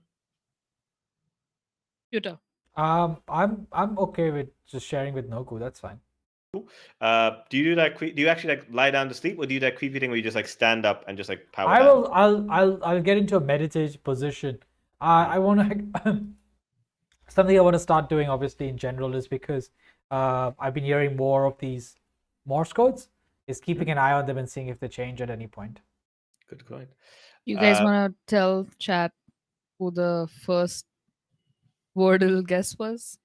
Pewter. I'm okay with just sharing with Nogu. That's fine. Cool. Do you do that? Do you actually like lie down to sleep, or do you do that creepy thing where you just like stand up and just like power down? I'll get into a meditative position. I want to something I want to start doing, obviously in general, is because I've been hearing more of these Morse codes. Is keeping an eye on them and seeing if they change at any point. Good point. You guys want to tell chat who the first Wordle guess was?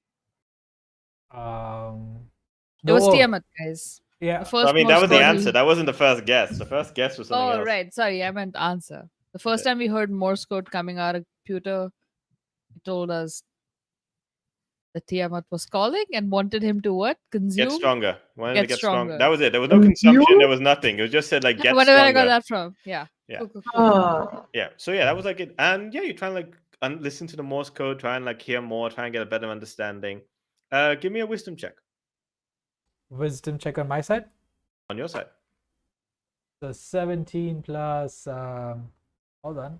It was Tiamat, guys. Yeah. That was the answer. That wasn't the first guess. The first guess was something else. Oh, right. Sorry, I meant answer. The first time we heard Morse code coming out of Pewter, it told us that Tiamat was calling and wanted him to what? Consume? Get stronger. Wanted to get stronger. stronger. That was it. There was no consumption. There was nothing. It was just said like get Where stronger. I got that from. Yeah. Yeah. Cool. Yeah. So yeah, that was like it. And yeah, you try and like listen to the Morse code, try and like hear more, try and get a better understanding. Give me a wisdom check. Wisdom check on my side? On your side. So 17 plus hold on.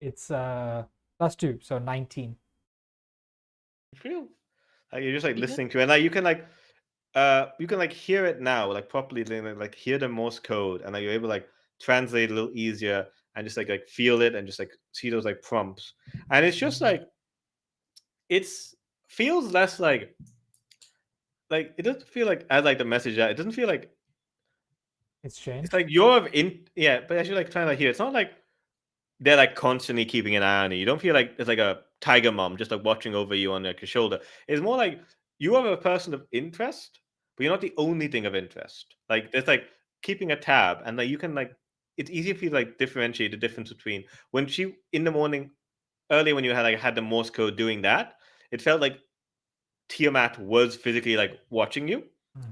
It's plus 2, so 19. You feel like you're just like listening to it, and like you can like hear it now, like properly, like hear the Morse code, and like you're able to like translate a little easier, and just like feel it, and just like see those like prompts, and it's just like feels less like it doesn't feel like as like the message that it doesn't feel like it's changed. It's like but as you're like trying to hear, it's not like they're like constantly keeping an eye on you. You don't feel like it's like a tiger mom just like watching over you on like your shoulder. It's more like you are a person of interest, but you're not the only thing of interest. Like there's like keeping a tab, and like you can like it's easier for you to like differentiate the difference between when she in the morning earlier when you had the Morse code doing that, it felt like Tiamat was physically like watching you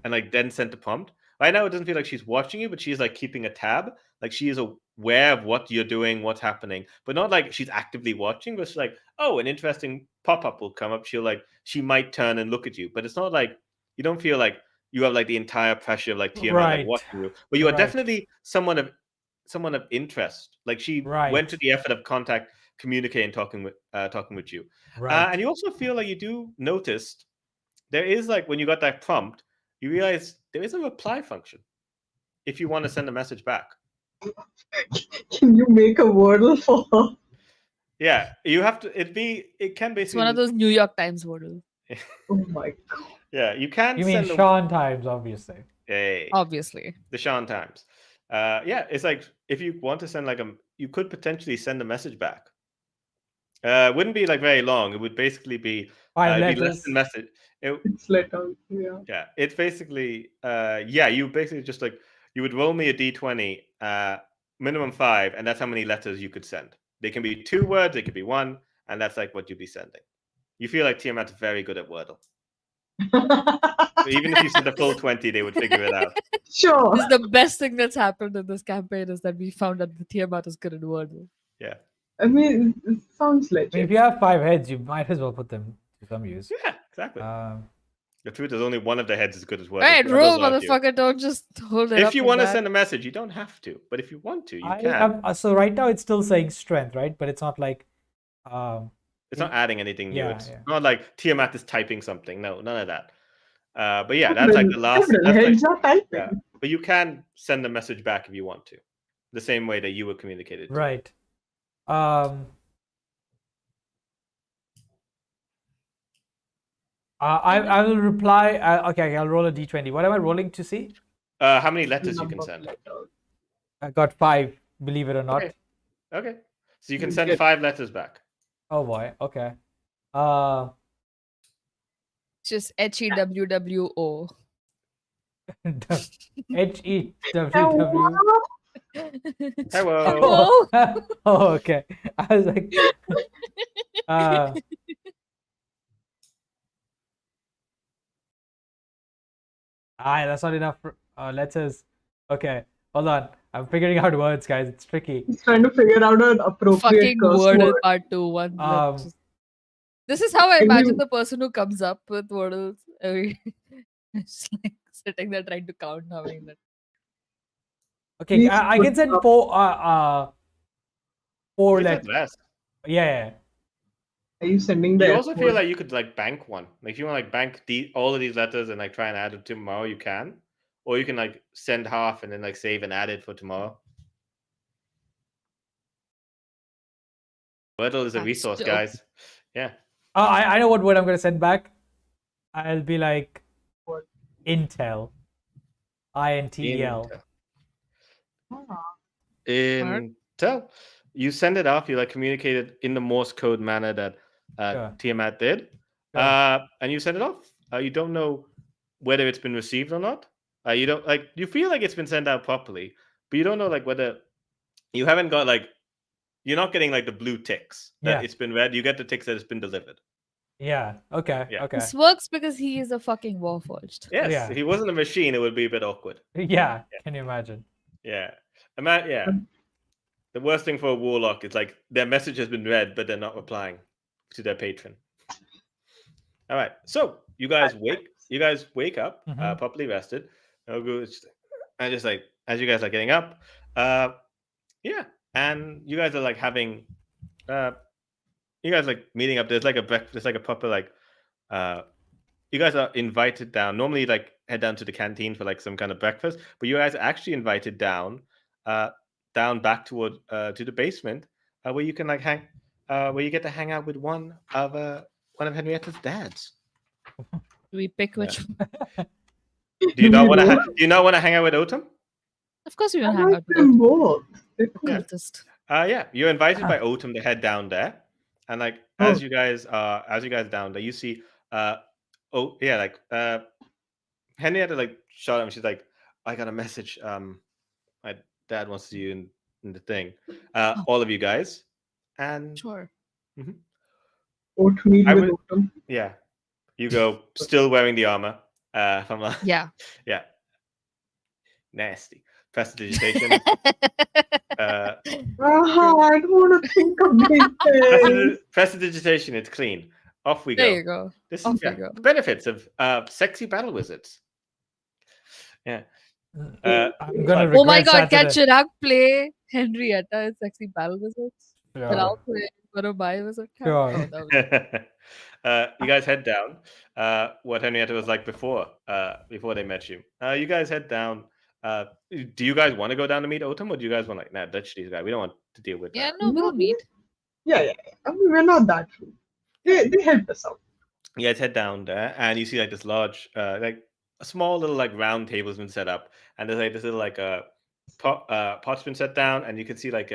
and like then sent the prompt. Right now, it doesn't feel like she's watching you, but she's like keeping a tab. Like she is aware of what you're doing, what's happening, but not like she's actively watching. But she's like, oh, an interesting pop up will come up. She might turn and look at you, but it's not like you don't feel like you have like the entire pressure of like Tiamat like watching you. But you are definitely someone of interest. Like she went to the effort of communicating, talking with you, and you also feel like you do notice there is like when you got that prompt. You realize there is a reply function if you want to send a message back. Can you make a Wordle for her? Yeah, you have to. It can basically. It's one of those New York Times Wordle. Oh my god. Yeah, you can. You mean Sean Times, obviously. Hey, obviously. The Sean Times. Yeah, it's like if you want to send like you could potentially send a message back. It wouldn't be like very long. It would basically be 5 it'd be less letters. than message. It's letter. Yeah. Yeah, it's basically you basically just like you would roll me a d20, minimum 5, and that's how many letters you could send. They can be 2 words, they could be 1, and that's like what you'd be sending. You feel like Tiamat's very good at Wordle. Even if you said the full 20, they would figure it out. Sure. This is the best thing that's happened in this campaign is that we found that the Tiamat is good at Wordle. Yeah. I mean, it sounds I mean, legit. if you have 5 heads, you might as well put them to some use. Yeah, exactly. Um, The truth is only one of the heads as good as Wordle. Right, The roll, others argue. motherfucker. Don't just hold it up. If you like want to that. send a message, you don't have to. But if you want to, you I can. am, so right now it's still saying strength, right? But it's not like It's not adding anything new. Yeah, It's yeah. not like Tiamat is typing something. No, none of that. But yeah, that's like the last. Several That's like, heads are typing. yeah. But you can send a message back if you want to, the same way that you were communicated. To. right. I will reply. Okay, I'll roll a d20. What am I rolling to see? How many letters you Number can of send? letters. I got 5. Believe it or not. Okay. So you can You send get- 5 letters back. Oh boy. Okay. It's just HEWWO. HEWW. Hello. Oh, okay. I was like, that's not enough letters. Okay, hold on. I'm figuring out words, guys. It's tricky. He's trying to figure out an appropriate Fucking curse Wordle word. part 2. One. Um, This is how I Can imagine you- the person who comes up with Wordles. Just like sitting there trying to count how many letters. Okay, Please I can put send up- 4 You said letters. less. Yeah. Are you sending the You F also feel word? like you could like bank one. Like if you want to like bank all of these letters and like try and add it tomorrow, you can. Or you can like send half and then like save and add it for tomorrow. Wordle is a That's resource, dope. guys. Yeah. I know what word I'm gonna send back. I'll be like What? Intel. INTEL. Intel. You send it off. You like communicate it in the Morse code manner that Sure. Tiamat did, Sure. and you send it off. You don't know whether it's been received or not. You don't like. You feel like it's been sent out properly, but you don't know like whether you haven't got like. You're not getting like the blue ticks that Yeah. it's been read. You get the ticks that it's been delivered. Yeah. Okay. Yeah. Okay. This works because he is a fucking warforged. Yes. Yeah. If he wasn't a machine, it would be a bit awkward. Yeah. Can you imagine? Yeah. Yeah. The worst thing for a warlock is like their message has been read, but they're not replying to their patron. All right. So you guys wake up, Mhm. properly rested. And just like as you guys are getting up, yeah, and you guys are like having, you guys like meeting up. There's like a breakfast. There's like a proper like, you guys are invited down. Normally, like head down to the canteen for like some kind of breakfast, but you guys are actually invited down, down back toward to the basement, where you can like where you get to hang out with one of Henrietta's dads. Do we pick which one? Do you not want to? Do you not want to hang out with Otum? Of course we I don't hang like out with them the both. They're cool. Yeah. cultist. Yeah, you're invited by Otum to head down there, and like as you guys down there, you see, like Henrietta like shot him. She's like, I got a message. My dad wants to see you in the thing. All of you guys, and Sure. Oatmeal I with would- autumn. yeah, you go still wearing the armor. From Yeah. yeah, nasty prestidigitation. I don't want to think of these things. Prestidigitation. It's clean. Off we go. There you go. This Off is we go. the benefits of sexy battle wizards. Yeah. I'm gonna Oh my regret god, can Saturday. Chirag play Henrietta in Sexy Battle Wizards? Sure. And I'll play one of my wizard Sure. characters. Oh, that was- You guys head down. What Henrietta was like before they met you. You guys head down. Do you guys want to go down to meet Otum, or do you guys want like, nah, ditch these guys? We don't want to deal with Yeah, that. no, we'll meet. Yeah. I mean, we're not that rude. They helped us out. You guys head down there, and you see like this large, like a small little like round table's been set up, and there's like this little like pot's been set down, and you can see like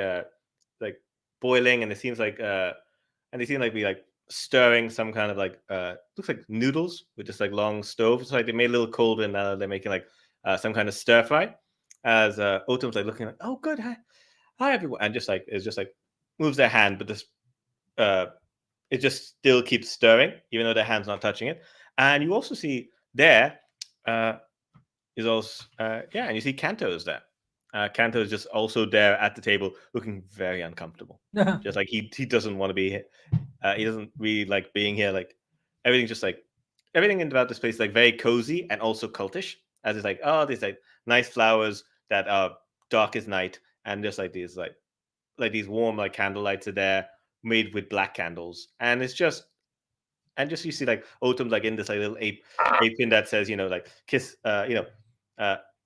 like boiling, and it seems like and they seem like be like stirring some kind of like looks like noodles with just like long stoves. It's like they made a little cauldron, now they're making like some kind of stir fry. As Autumn's like looking like, oh good, hi everyone, and just like it's just like moves their hand, but this it just still keeps stirring, even though their hand's not touching it. And you also see there is also and you see Kanto is there. Kanto is just also there at the table, looking very uncomfortable. Just like he doesn't want to be here. He doesn't really like being here. Like everything's just like everything about this place is like very cozy and also cultish. As it's like, oh, there's like nice flowers that are dark as night, and just like these warm like candlelights are there made with black candles, and it's just you see like Autumn's like in this like little apron that says, like kiss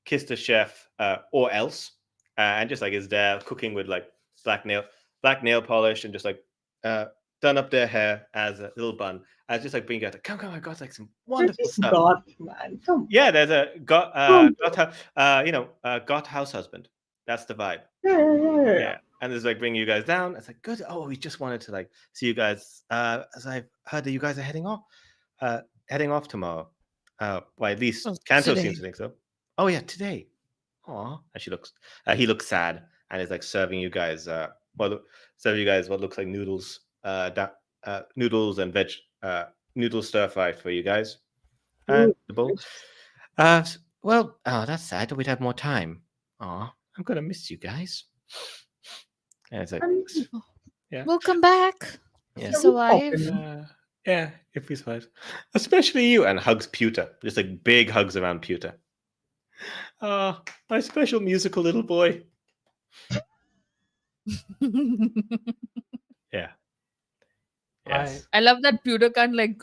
kiss the chef or else, and just like is there cooking with like black nail polish, and just like done up their hair as a little bun. I just like bring out come I got like some wonderful Just stuff. goth, man. Come Yeah, there's a got got house husband. That's the vibe. on. Yeah, and it's like bringing you guys down. It's like good. Oh, we just wanted to like see you guys. As I've heard that you guys are heading off tomorrow. Well, at least Oh, Kanto today. seems to think so. Oh yeah, today. Aw, and he looks sad, and is like serving you guys what looks like noodles, noodles and veg, noodle stir fry for you guys. And Ooh, the bowl. Well, that's sad. We'd have more time. Aw, I'm gonna miss you guys. And it's like, yeah, We'll come back. yeah, He's alive. yeah, if we survive, especially you. And hugs Pewter, just like big hugs around Pewter. My special musical little boy. Yeah. Yes. I love that Pewter can't like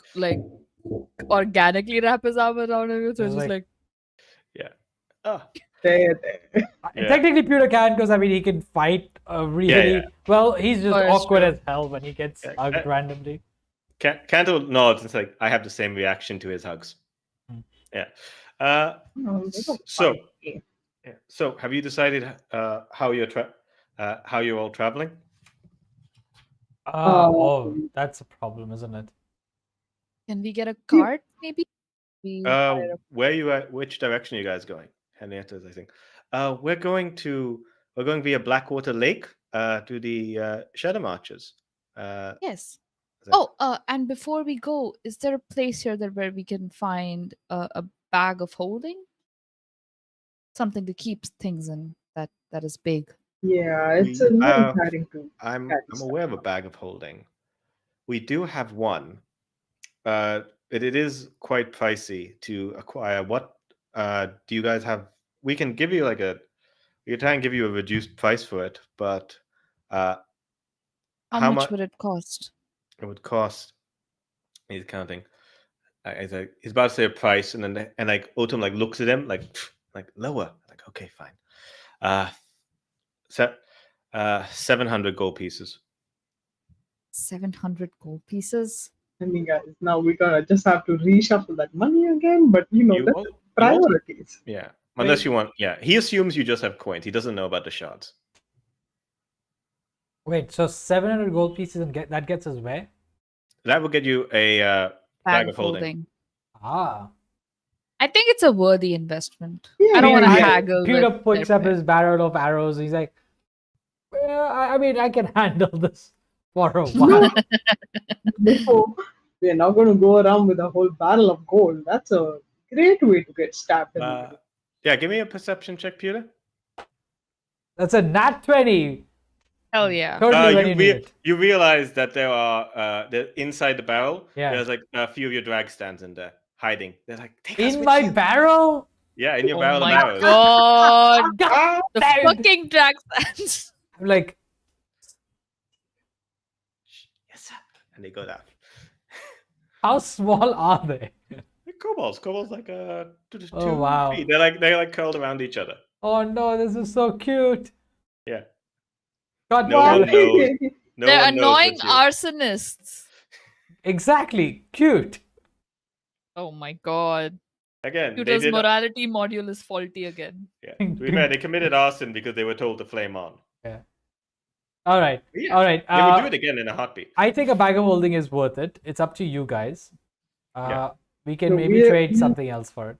organically wrap his arm around him. So it's just like Yeah. Oh. There. Yeah. Technically, Pewter can, because I mean, he can fight really yeah. well. He's just Oh, that's awkward true. as hell when he gets hugged randomly. Kanto nods. It's like I have the same reaction to his hugs. Yeah. So, yeah. So, have you decided how you're all traveling? Oh, that's a problem, isn't it? can we get a cart maybe? We hire a- Where you at? Which direction are you guys going? Henrietta's, I think. We're going via Blackwater Lake to the Shadow Marches. Yes. Is that- And before we go, is there a place here where we can find a bag of holding? Something to keep things in that is big. Yeah, it's a little tiring to I'm carry aware of a bag of holding. We do have one. It is quite pricey to acquire. What do you guys have? We can give you we can try and give you a reduced price for it, but How much would it cost? it would cost. He's counting. He's about to say a price, and then like Autumn like looks at him like lower. Like okay, fine. 700 gold pieces. 700 gold pieces. I mean, guys, now we're gonna just have to reshuffle that money again, but that's priorities. Yeah. Unless you want, he assumes you just have coins. He doesn't know about the shards. Wait, so 700 gold pieces and that gets us where? That will get you a bag of holding. Ah. I think it's a worthy investment. Yeah, I don't want to yeah. haggle. Pewter with puts their up his barrel of arrows. He's like, well, I mean, I can handle this for a while. Before we're not going to go around with a whole barrel of gold. That's a great way to get stabbed. Yeah, give me a perception check, Pewter. That's a nat 20. Hell yeah. Totally when you need it. You realize that there are inside the barrel. Yeah. There's like a few of your drag stands in there hiding. They're like, take us In with my you. barrel? Yeah, in your Oh barrel of my arrows. god. God The damn it. fucking drag stands. I'm like, Yes, sir. And they go down. how small are they? Kobolds like 2 Oh, wow. feet. They're like curled around each other. Oh no, this is so cute. Yeah. God No damn one it. knows. No They're one knows annoying what's you. arsonists. Exactly. Cute. Oh my god. Again, they Pewter's did. morality module is faulty again. Yeah. To be fair, they committed arson because they were told to flame on. Yeah. All right. Yeah. All right. They would do it again in a heartbeat. I think a bag of holding is worth it. It's up to you guys. Yeah. We can No, maybe trade something else for it.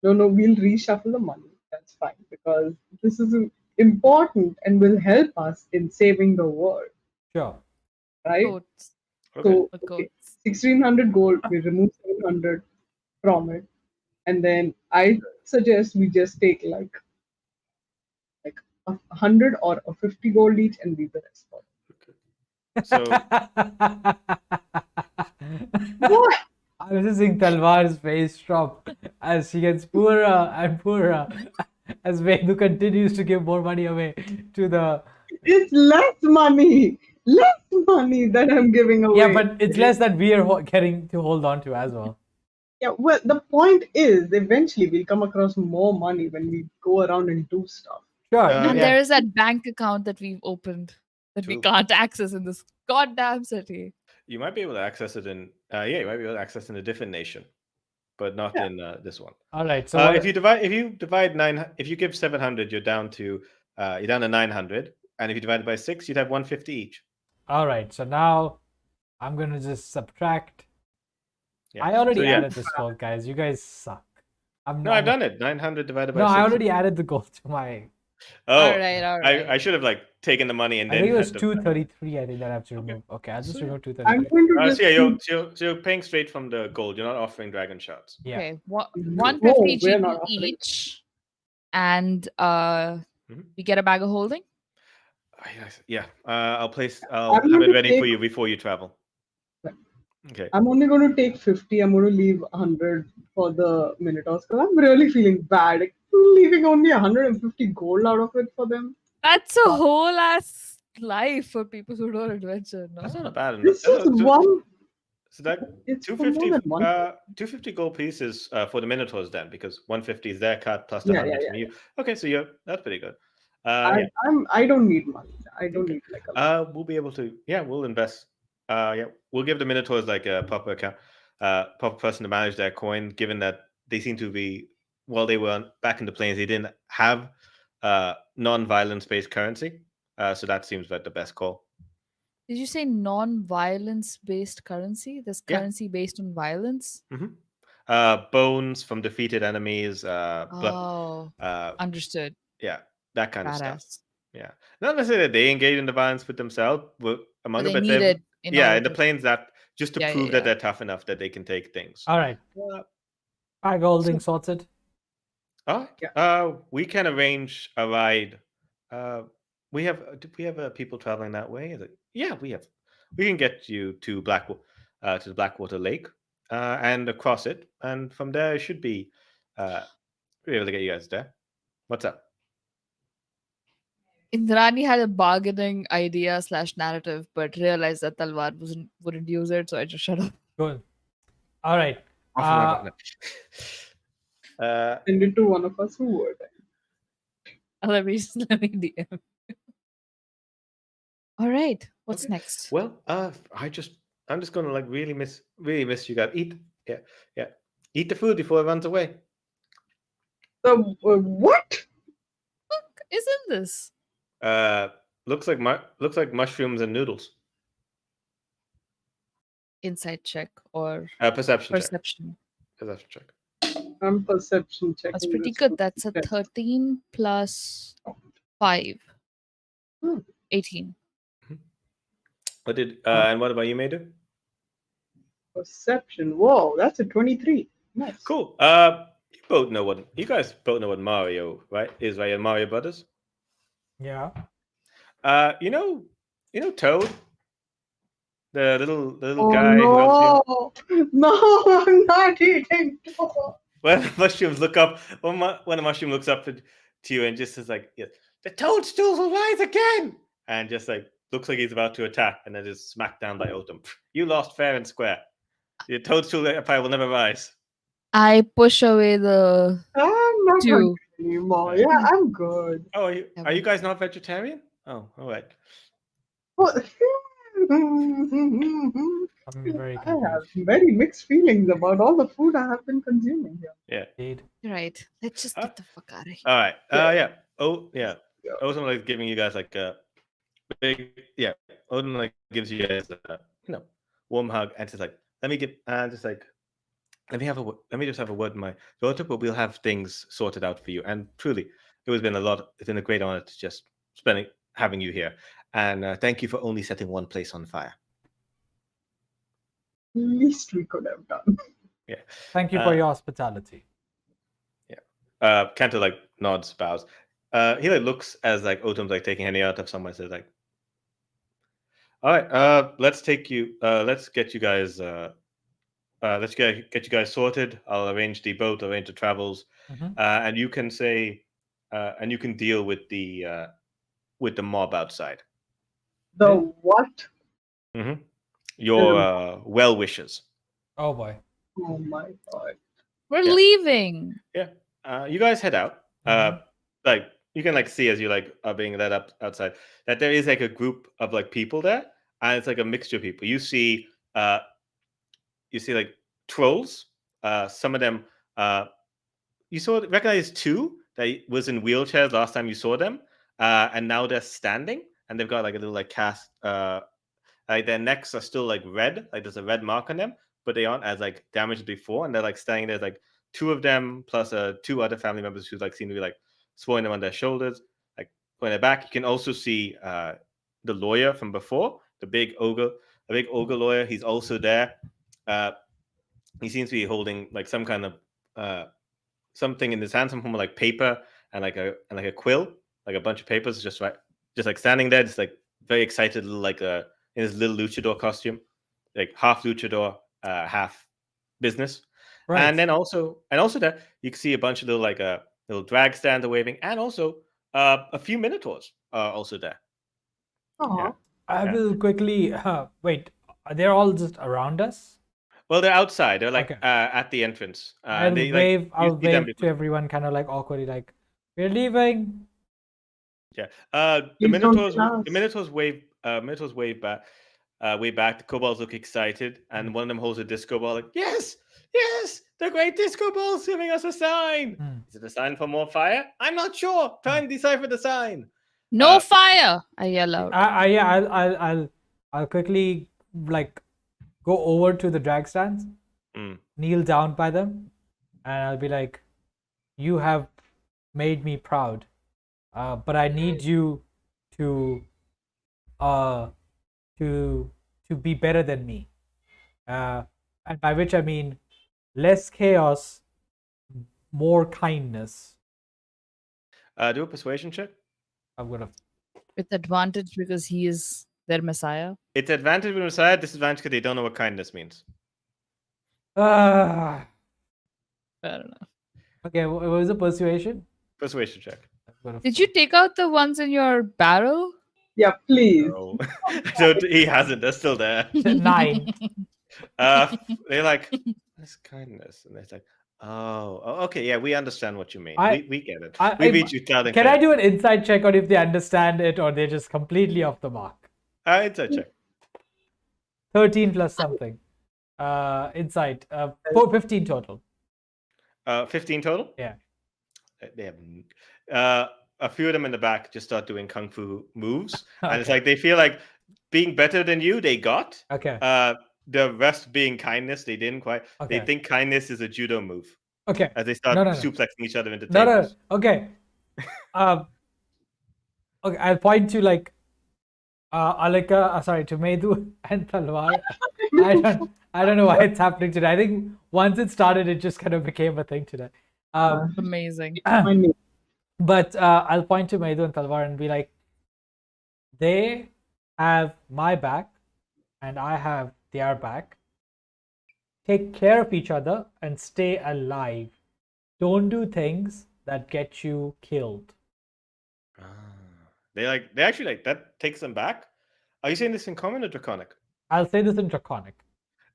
No, we'll reshuffle the money. That's fine because this is important and will help us in saving the world, Sure. right? Goats. Okay. So, With okay, goats. 1600 gold, we remove 700 from it, and then I suggest we just take like 100 or a 50 gold each and leave the rest for it. So What? I was just seeing Talvar's face drop as she gets poorer and poorer as Medu continues to give more money away to the. It's less money that I'm giving away. Yeah, but it's less that we are getting to hold on to as well. Yeah, well, the point is, eventually we'll come across more money when we go around and do stuff. Sure. And yeah. there is that bank account that we've opened that we True. can't access in this goddamn city. you might be able to access it in you might be able to access in a different nation, but not in this one. All right. So if you divide if you give 700, you're down to 900, and if you divide it by 6, you'd have 150 each. all right. So now I'm gonna just subtract. Yeah. I already So, yeah. added this gold, guys. You guys suck. No, I've done it. 900 divided by No, 6. I already added the gold to my. Oh, All right. I should have taken the money and I then. think it was had the- 233. I think that I have to remove. Okay, I'll just So, remove I'm 233. going to So just yeah, you're paying straight from the gold. You're not offering dragon shards. Yeah. Okay. No, 150 we're GP not offering. each. And Mhm. we get a bag of holding. Yeah. I'll have I'm it gonna ready for take- you before you travel. Okay. I'm only going to take 50. I'm going to leave 100 for the Minotaurs because I'm really feeling bad. Like, leaving only 150 gold out of it for them. That's a whole ass life for people who don't adventure, no? That's not a bad enough. This is one. So that It's for 250 more than one. 250 gold pieces for the Minotaurs then, because 150 is their cut plus the Yeah, 100 yeah, from you. Okay, so that's pretty good. I don't need money. I don't need like a lot. We'll be able to. Yeah, we'll invest. We'll give the Minotaurs like a proper account, proper person to manage their coin. Given that they seem to be, while they were back in the plains, they didn't have non-violence based currency. So that seems like the best call. Did you say non-violence based currency? There's Yeah. currency based on violence? Bones from defeated enemies. Oh, understood. Yeah, that kind of stuff. Badass. Yeah, not necessarily that they engage in the violence with themselves, but among But them, they but need they're- it in yeah, order in the to- plains that just to Yeah, prove yeah, that yeah. they're tough enough that they can take things. All right. Bag holding sorted. We can arrange a ride. Do we have people traveling that way? Is it? Yeah, we have. We can get you to the Blackwater Lake, and across it, and from there it should be we're able to get you guys there. What's up? Indrani had a bargaining idea / narrative, but realized that Talvar wouldn't use it, so I just shut up. Good. All right. Uh, Send it to one of us who would. Let me DM. All right. What's Okay. next? Well, I'm just gonna really miss you guys. Eat the food before it runs away. So, what? Look, isn't this? Looks like mushrooms and noodles. Insight check or Perception check. Perception check. I'm perception checking. That's pretty this good. one. That's a Yes. 13 plus 5. Hmm. 18. What did and what about you, Medu? Perception. Whoa, that's a 23. Nice. Cool. You guys both know what Mario, right? Is right? Mario Brothers. Yeah. You know Toad, the little Oh, guy who helps you. no, I'm not eating. When the mushrooms look up, when the mushroom looks up to you and just says like, yes, the toadstools will rise again, and just like looks like he's about to attack, and then is smacked down by Otham. You lost fair and square. Your toadstool empire will never rise. I push away the I'm not 2. hungry anymore. Yeah, I'm good. Oh, are you guys not vegetarian? Oh, all right. What? I'm very I have confused. very mixed feelings about all the food I have been consuming here. Yeah. Indeed. Right. Let's just get the fuck out of here. All right. Yeah. Yeah. Oh, yeah. Yeah. Otham like giving you guys like Odin like gives you guys a warm hug and says like, let me just have a word with my daughter, but we'll have things sorted out for you. And truly, it's been a great honor to just having you here. And thank you for only setting one place on fire. Least we could have done. Yeah. Thank you for your hospitality. Yeah. Kanto like nods, bows. He like looks as like Otum's like taking Henny out of somewhere. Says like, all right, let's get you guys. Let's get you guys sorted. I'll arrange the boat, arrange the travels, and you can and you can deal with the mob outside. The what? Mm-hmm. Your well wishes. Oh boy. Oh my god. We're leaving. Yeah. You guys head out. Like you can like see as you like are being led up outside that there is like a group of like people there, and it's like a mixture of people. You see like trolls. Some of them you recognize two that was in wheelchairs last time you saw them, and now they're standing and they've got like a little like cast. Like their necks are still like red, like there's a red mark on them, but they aren't as like damaged before, and they're like standing there like two of them plus two other family members who like seem to be like supporting them on their shoulders, like putting their back. You can also see the lawyer from before, the big ogre lawyer. He's also there. He seems to be holding like some kind of something in his hand, some form of like paper and like a quill, like a bunch of papers, just like standing there, just like very excited, like in his little luchador costume, like half luchador, half business. Right. And then also there you can see a bunch of little drag stands waving, and also a few minotaurs are also there. Yeah. I will quickly wait. They're all just around us. Well, they're outside. They're like at the entrance. I'll wave to everyone, kind of like awkwardly, like we're leaving. Yeah. The minotaurs wave. Minotaurs wave back. Way back. The kobolds look excited, and one of them holds a disco ball. Like, yes, the great disco ball's giving us a sign. Is it a sign for more fire? I'm not sure. Try and decipher the sign. No fire! I yell out. I'll quickly like go over to the drag stands, kneel down by them, and I'll be like, "You have made me proud, but I need you to be better than me, and by which I mean less chaos, more kindness." Do a persuasion check. I'm gonna with advantage because he is their messiah. It's advantage with messiah, disadvantage because they don't know what kindness means. Fair enough. Okay, what was the persuasion? Persuasion check. Did you take out the ones in your barrel? Yeah, please. No. So he hasn't. They're still there. 9. They're like, "That's kindness," and they're like, "Oh, okay, yeah, we understand what you mean. We get it. We read you down. Can I do an insight check on if they understand it or they're just completely off the mark? Insight check. 13 plus something. Insight. 15 total. 15 total? Yeah. They have a few of them in the back just start doing kung fu moves. And it's like they feel like being better than you, they got. Okay. The rest being kindness, they didn't quite. Okay. They think kindness is a judo move. Okay. As they start suplexing each other into tables. No. Okay. Okay, I'll point to like Alika, to Medu and Talvar. I don't know why it's happening today. I think once it started, it just kind of became a thing today. Amazing. But I'll point to Medu and Talvar and be like, they have my back and I have their back. Take care of each other and stay alive. Don't do things that get you killed. They actually like that takes them back. Are you saying this in common or draconic? I'll say this in draconic.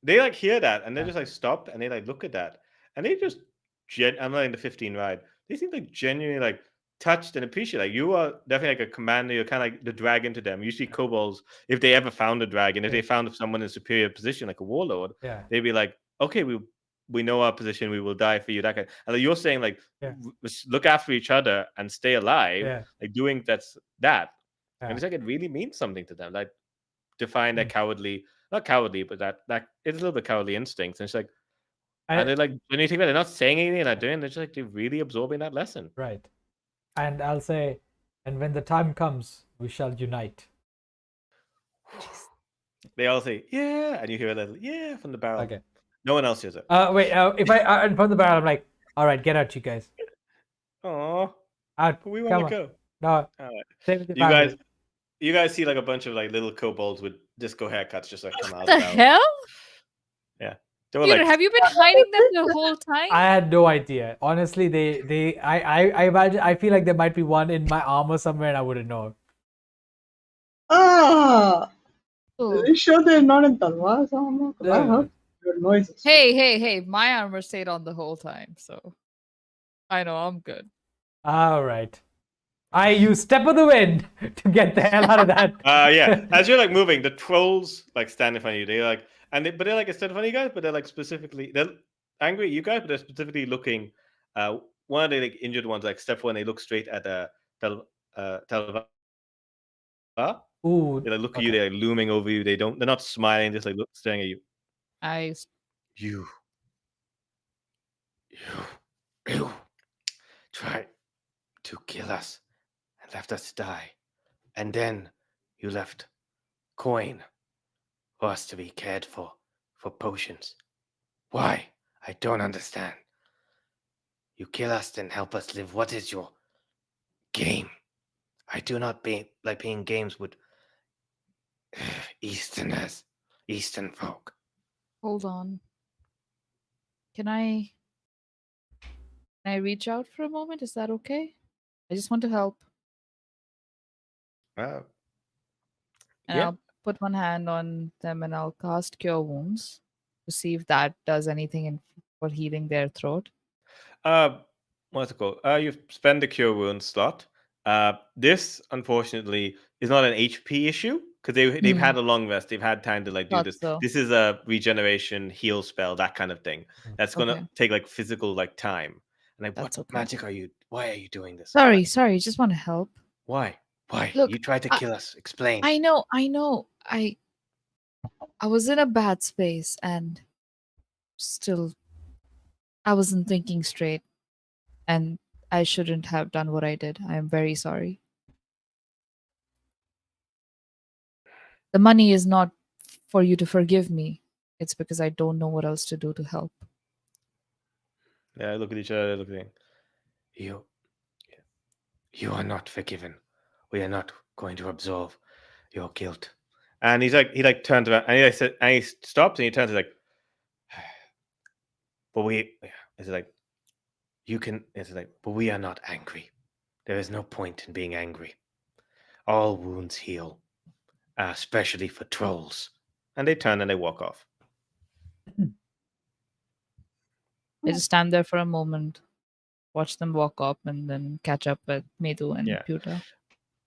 They like hear that and they just like stop and they like look at that and they just I'm not in the 15 ride. They seem like genuinely like touched and appreciate. Like you are definitely like a commander. You're kind of like the dragon to them. Usually kobolds, if they ever found a dragon, if they found someone in a superior position like a warlord, they'd be like, okay, we know our position. We will die for you. That kind. And like, you're saying like look after each other and stay alive. Like doing that. And it's like it really means something to them. Like define their cowardly, not cowardly, but that it's a little bit cowardly instincts. And it's like, and they're like, when you think about it, they're not saying anything, they're not doing. They're just like they're really absorbing that lesson. Right. And I'll say, and when the time comes, we shall unite. They all say, yeah, and you hear a little, yeah, from the barrel. Okay. No one else hears it. Wait. If I and from the barrel, I'm like, all right, get out, you guys. Aw, Out. we Come want on. to go. No. All right. Stay with the You family. guys see like a bunch of like little kobolds with disco haircuts just like come out. What the hell? Yeah, they were Peter, like, have you been hiding them the whole time? I had no idea. Honestly, I imagine. I feel like there might be one in my armor somewhere, and I wouldn't know. Ah! Oh. Are you sure they're not in Talvar's armor? 'Cause I heard your noises. Hey, my armor stayed on the whole time, so I know I'm good. All right. I use step of the wind to get the hell out of that. yeah. As you're like moving, the trolls like stand in front of you. They're like, but they're like instead of funny guys, but they're like specifically they're angry at you guys, but they're specifically looking. One of the like injured ones like step forward and they look straight at Talvar. Ooh. They like look at you. They're like, looming over you. They're not smiling. Just like staring at you. You tried to kill us and left us die, and then you left coin for us to be cared for potions. Why? I don't understand. You kill us then help us live. What is your game? I do not like playing games with Easterners, Eastern folk. Hold on. Can I reach out for a moment? Is that okay? I just want to help. And Yeah. I'll put one hand on them and I'll cast Cure Wounds to see if that does anything for healing their throat. What's it called? You spend the cure wound slot. This unfortunately is not an HP issue because they've had a long rest. They've had time to like do Thought this. so. This is a regeneration heal spell, that kind of thing. That's gonna Okay. take like physical like time. And like, That's what okay. magic are you? Why are you doing this? Sorry, just want to help. Why? Look, You tried to kill us. Explain. I know. I was in a bad space and still I wasn't thinking straight and I shouldn't have done what I did. I am very sorry. The money is not for you to forgive me. It's because I don't know what else to do to help. Yeah, look at each other. Look at you are not forgiven. We are not going to absolve your guilt. And he turns around and he stops and he turns and he's like, but we are not angry. There is no point in being angry. All wounds heal, especially for trolls. And they turn and they walk off. I just stand there for a moment, watch them walk up, and then catch up with Medu and Pewter.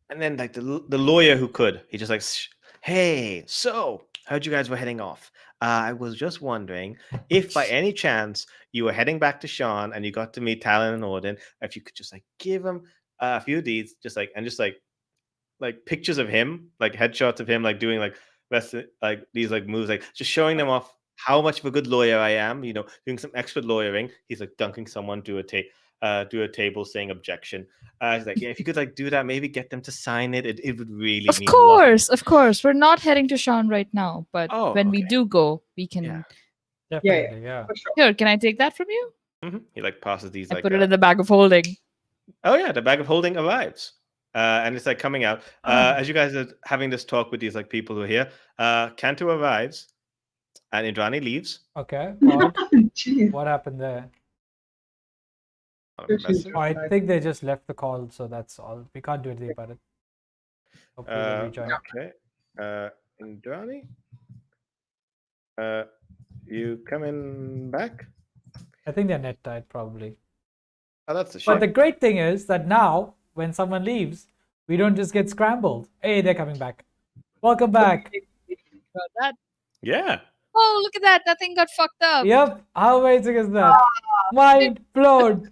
And then like the lawyer who could, he just like, hey, so heard you guys were heading off. I was just wondering if by any chance you were heading back to Sean and you got to meet Talon and Orden, if you could just like give him a few of these, just like pictures of him, like headshots of him, like doing like these like moves, like just showing them off how much of a good lawyer I am. Doing some expert lawyering. He's like dunking someone to a table, saying objection. He's like, yeah, if you could like do that, maybe get them to sign it. It would really. Of mean a lot. of course. We're not heading to Sean right now, but when we okay. do go, we can. Yeah. Definitely, yeah. For sure. Here, can I take that from you? He like passes these. I like put it in the bag of holding. Oh yeah, the bag of holding arrives. And it's like coming out. As you guys are having this talk with these like people who are here, Kanto arrives and Indrani leaves. Okay. Jeez. What happened there? She's Oh, I think they just left the call, so that's all. We can't do anything about it. Hopefully they'll rejoin. Okay. Indrani? You coming back? I think their net died probably. Oh, that's a shame. But the great thing is that now, when someone leaves, we don't just get scrambled. Hey, they're coming back. Welcome back. That. Yeah. Oh, look at that. That thing got fucked up. Yep. How amazing is that? Mind blown.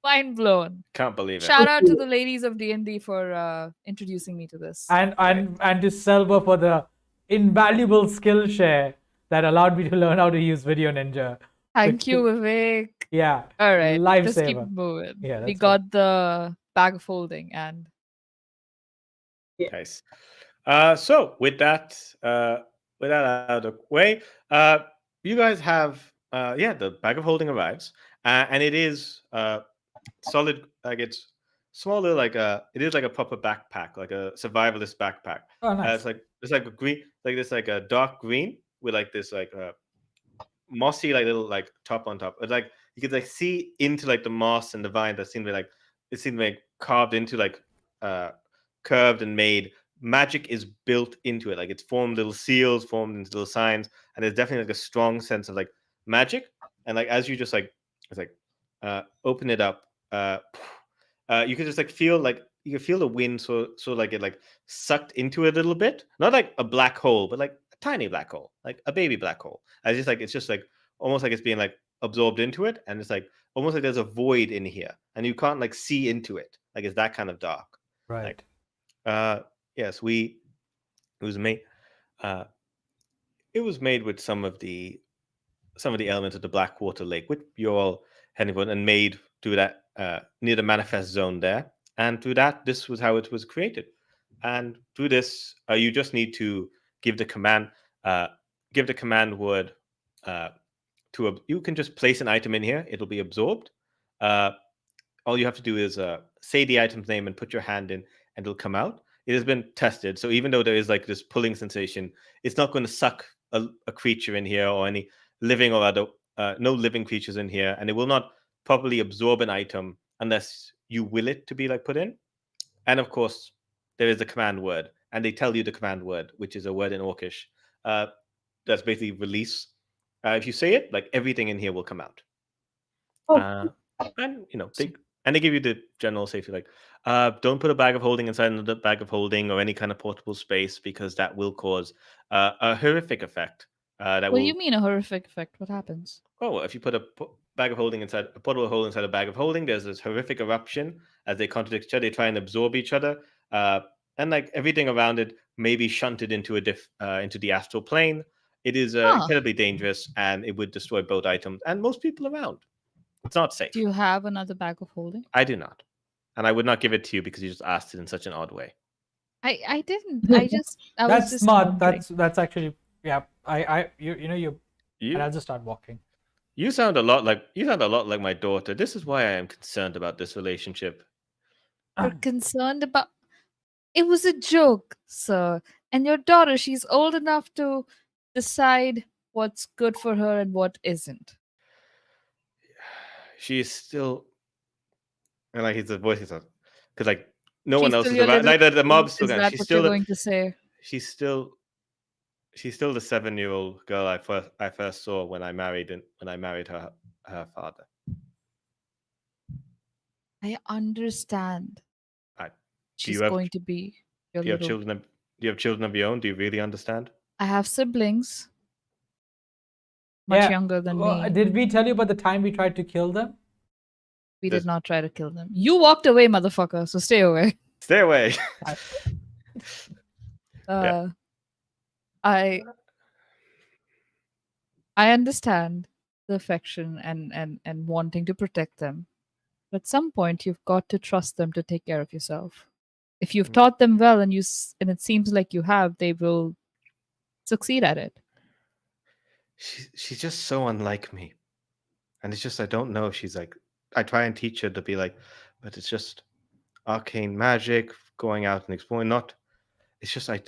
Mind blown. Can't believe it. Shout out to the ladies of D&D for introducing me to this. And to Selva for the invaluable skill share that allowed me to learn how to use Video Ninja. Thank you, Vivek. Yeah. All right, let's keep Lifesaver. it moving. Yeah, We that's got the bag of holding and Nice. So with that out of the way, you guys have the bag of holding arrives, and it is solid. Like it's smaller, like it is like a proper backpack, like a survivalist backpack. Oh, nice. It's like a green, like this, like a dark green with like this like mossy like little like top on top. It's like you could like see into like the moss and the vine that seemed to be like it seemed like carved into like curved and made. Magic is built into it, like it's formed little seals, formed into little signs, and there's definitely like a strong sense of like magic. And like as you just like it's like open it up, you can just like feel like you can feel the wind so like it like sucked into it a little bit, not like a black hole, but like a tiny black hole, like a baby black hole. And it's just like almost like it's being like absorbed into it, and it's like almost like there's a void in here, and you can't like see into it. Like it's that kind of dark. Right. Like, yes, it was made. It was made with some of the elements of the Blackwater Lake, which you're all heading for, and made through that near the manifest zone there. And through that, this was how it was created. And through this, you just need to give the command. Give the command word you can just place an item in here; it'll be absorbed. All you have to do is say the item's name and put your hand in, and it'll come out. It has been tested, so even though there is like this pulling sensation, it's not going to suck a creature in here or any living or other no living creatures in here, and it will not properly absorb an item unless you will it to be like put in. And of course, there is a command word, and they tell you the command word, which is a word in Orcish. That's basically release. If you say it, like everything in here will come out. And they give you the general safety, like don't put a bag of holding inside another bag of holding or any kind of portable space, because that will cause a horrific effect. What do you mean a horrific effect? What happens? Oh, well, if you put a bag of holding inside a portable hole inside a bag of holding, there's this horrific eruption as they contradict each other. They try and absorb each other, and like everything around it may be shunted into into the astral plane. It is incredibly dangerous, and it would destroy both items and most people around. It's not safe. Do you have another bag of holding? I do not, and I would not give it to you because you just asked it in such an odd way. I didn't. I That's was just smart. wondering. That's actually and I'll just start walking. You sound a lot like my daughter. This is why I am concerned about this relationship. You're concerned about. It was a joke, sir. And your daughter, she's old enough to decide what's good for her and what isn't. She is still, and like his voice is because like no She's one else still is your around. little Like the mob's still Is going. that She's what still you're going to say? she's still the 7-year-old girl I first saw when I married her father. I understand. Do She's you have going to be your do you have little. children? Do you have children of your own? Do you really understand? I have siblings. Much younger than me. Did we tell you about the time we tried to kill them? We did not try to kill them. You walked away, motherfucker, so stay away. Stay away. I understand the affection and wanting to protect them. But at some point, you've got to trust them to take care of yourself. If you've taught them well and it seems like you have, they will succeed at it. She's just so unlike me, and it's just I don't know. She's like I try and teach her to be like, but it's just arcane magic, going out and exploring. Not, it's just I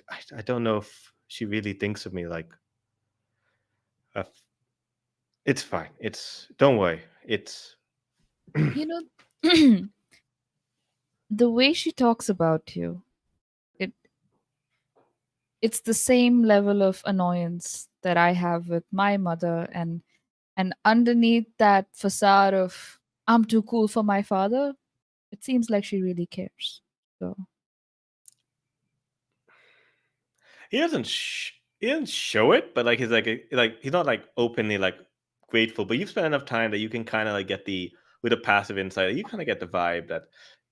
don't know if she really thinks of me like. It's fine. Don't worry. It's You know, the way she talks about you, it's the same level of annoyance that I have with my mother, and underneath that facade of I'm too cool for my father, it seems like she really cares. So he doesn't show it, but like he's like he's not like openly like grateful. But you've spent enough time that you can kind of like get the with a passive insight, you kind of get the vibe that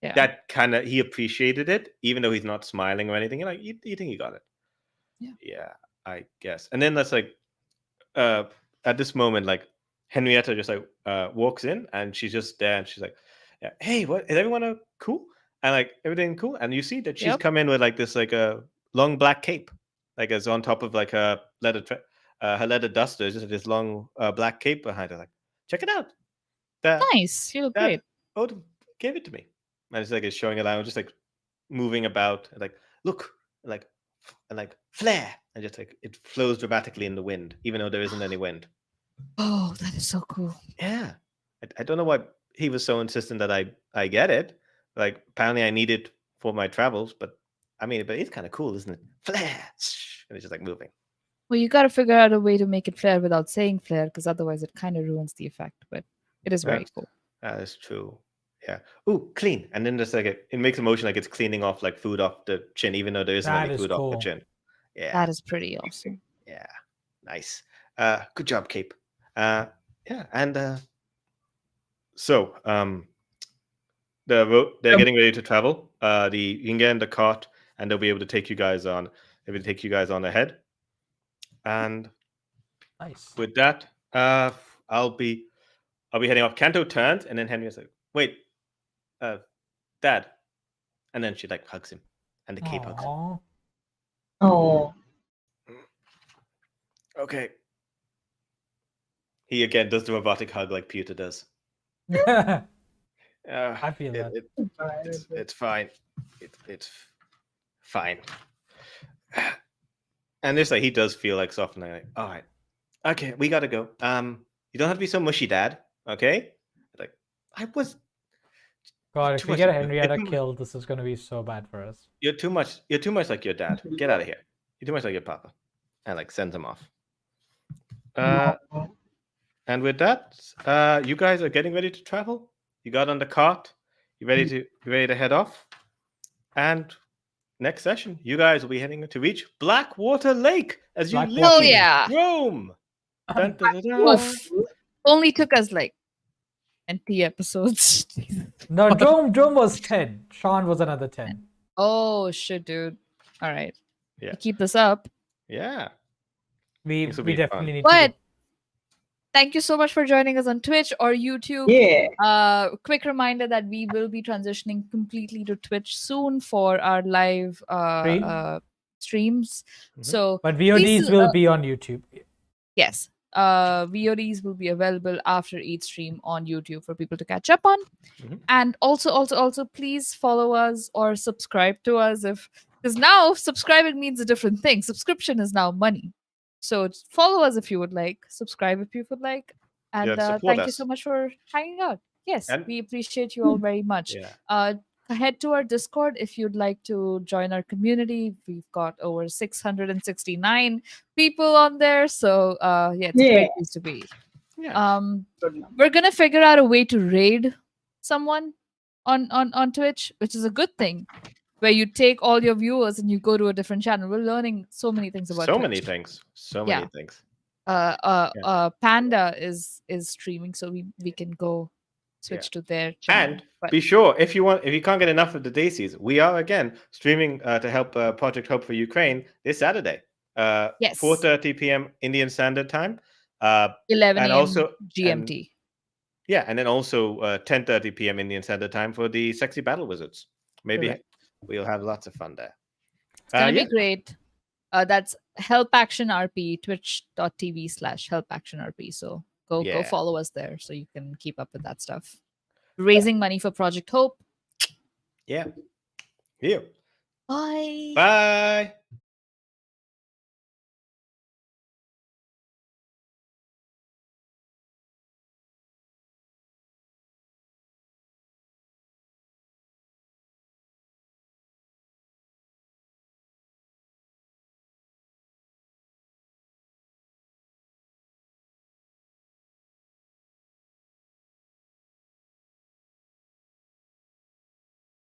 Yeah. that kind of he appreciated it, even though he's not smiling or anything. You're like, you think he got it? Yeah. I guess. And then that's like, at this moment, like Henrietta just like walks in and she's just there and she's like, yeah, hey, what is everyone cool? And like everything cool. And you see that she's Yep. come in with like this like a long black cape, like it's on top of like her leather duster, just this long black cape behind her. Like, check it out. That Nice. You look that great. Odin gave it to me. And it's like it's showing it around, just like moving about, and like look, and like flare, and just like it flows dramatically in the wind, even though there isn't any wind. Oh, that is so cool. Yeah, I don't know why he was so insistent that I get it. Like apparently I need it for my travels, but I mean, but it's kind of cool, isn't it? Flare, and it's just like moving. Well, you got to figure out a way to make it flare without saying flare, because otherwise it kind of ruins the effect. But it is very cool. That is true. Yeah. Ooh, clean. And then there's like it makes a motion like it's cleaning off like food off the chin, even though there isn't That any is food off the cool. chin. Yeah. That is pretty awesome. Yeah. Nice. Good job, Cape. Yeah. And so they're getting ready to travel. You can get in the cart and they'll be able to take you guys on. They'll be able to take you guys on ahead. And Nice. with that, I'll be heading off. Kanto turns and then Henry's like, wait, Dad. And then she like hugs him. And the cape hugs him. Aw. Oh, Okay. He again does the robotic hug like Pewter does. I feel that. It's fine. It's fine. And it's like he does feel like softening. Like, all right, okay, we gotta go. You don't have to be so mushy, Dad. Okay? Like, I was. God, if too we much get a like- Henrietta you're too- killed, this is going to be so bad for us. You're too much like your dad. Get out of here. You're too much like your papa. And like sends him off. And with that, you guys are getting ready to travel. You got on the cart. You ready to head off? And next session, you guys will be heading to reach Blackwater Lake as you Blackwater live Hell in yeah. Rome. Dun, dun, dun, dun. Oof. Only took us like 20 episodes. No, Drome was 10. Sean was another 10. Oh shit, dude. All right. Yeah. You keep this up. Yeah. We This will we be definitely fun. need But to. thank you so much for joining us on Twitch or YouTube. yeah. Quick reminder that we will be transitioning completely to Twitch soon for our live streams. Mhm. So But VODs please, will be on YouTube. yes, VODs will be available after each stream on YouTube for people to catch up on. Mhm. And also, please follow us or subscribe to us because now subscribing means a different thing. Subscription is now money. So follow us if you would like, subscribe if you would like, and support thank you us. so much for hanging out. Yes, And- we appreciate you all very much. Yeah. Head to our Discord if you'd like to join our community. We've got over 669 people on there, so it's a Yeah. great place to be. Yeah. Good enough. We're gonna figure out a way to raid someone on Twitch, which is a good thing, where you take all your viewers and you go to a different channel. We're learning so many things about So Twitch. many things. So Yeah. many things. Panda is streaming, so we can go switch to their channel. And But be sure if you can't get enough of the Desis, we are again streaming to help Project Hope for Ukraine this Saturday. Yes. 4:30 p.m. Indian Standard Time. 11 and a.m. also- GMT. And then also 10:30 p.m. Indian Standard Time for the Sexy Battle Wizards. Maybe Correct. we'll have lots of fun there. It's gonna be great. That's Help Action RP, twitch.tv/Help Action RP. So go Yeah. follow us there so you can keep up with that stuff. Raising money for Project Hope. Yeah. Here. Bye. Bye.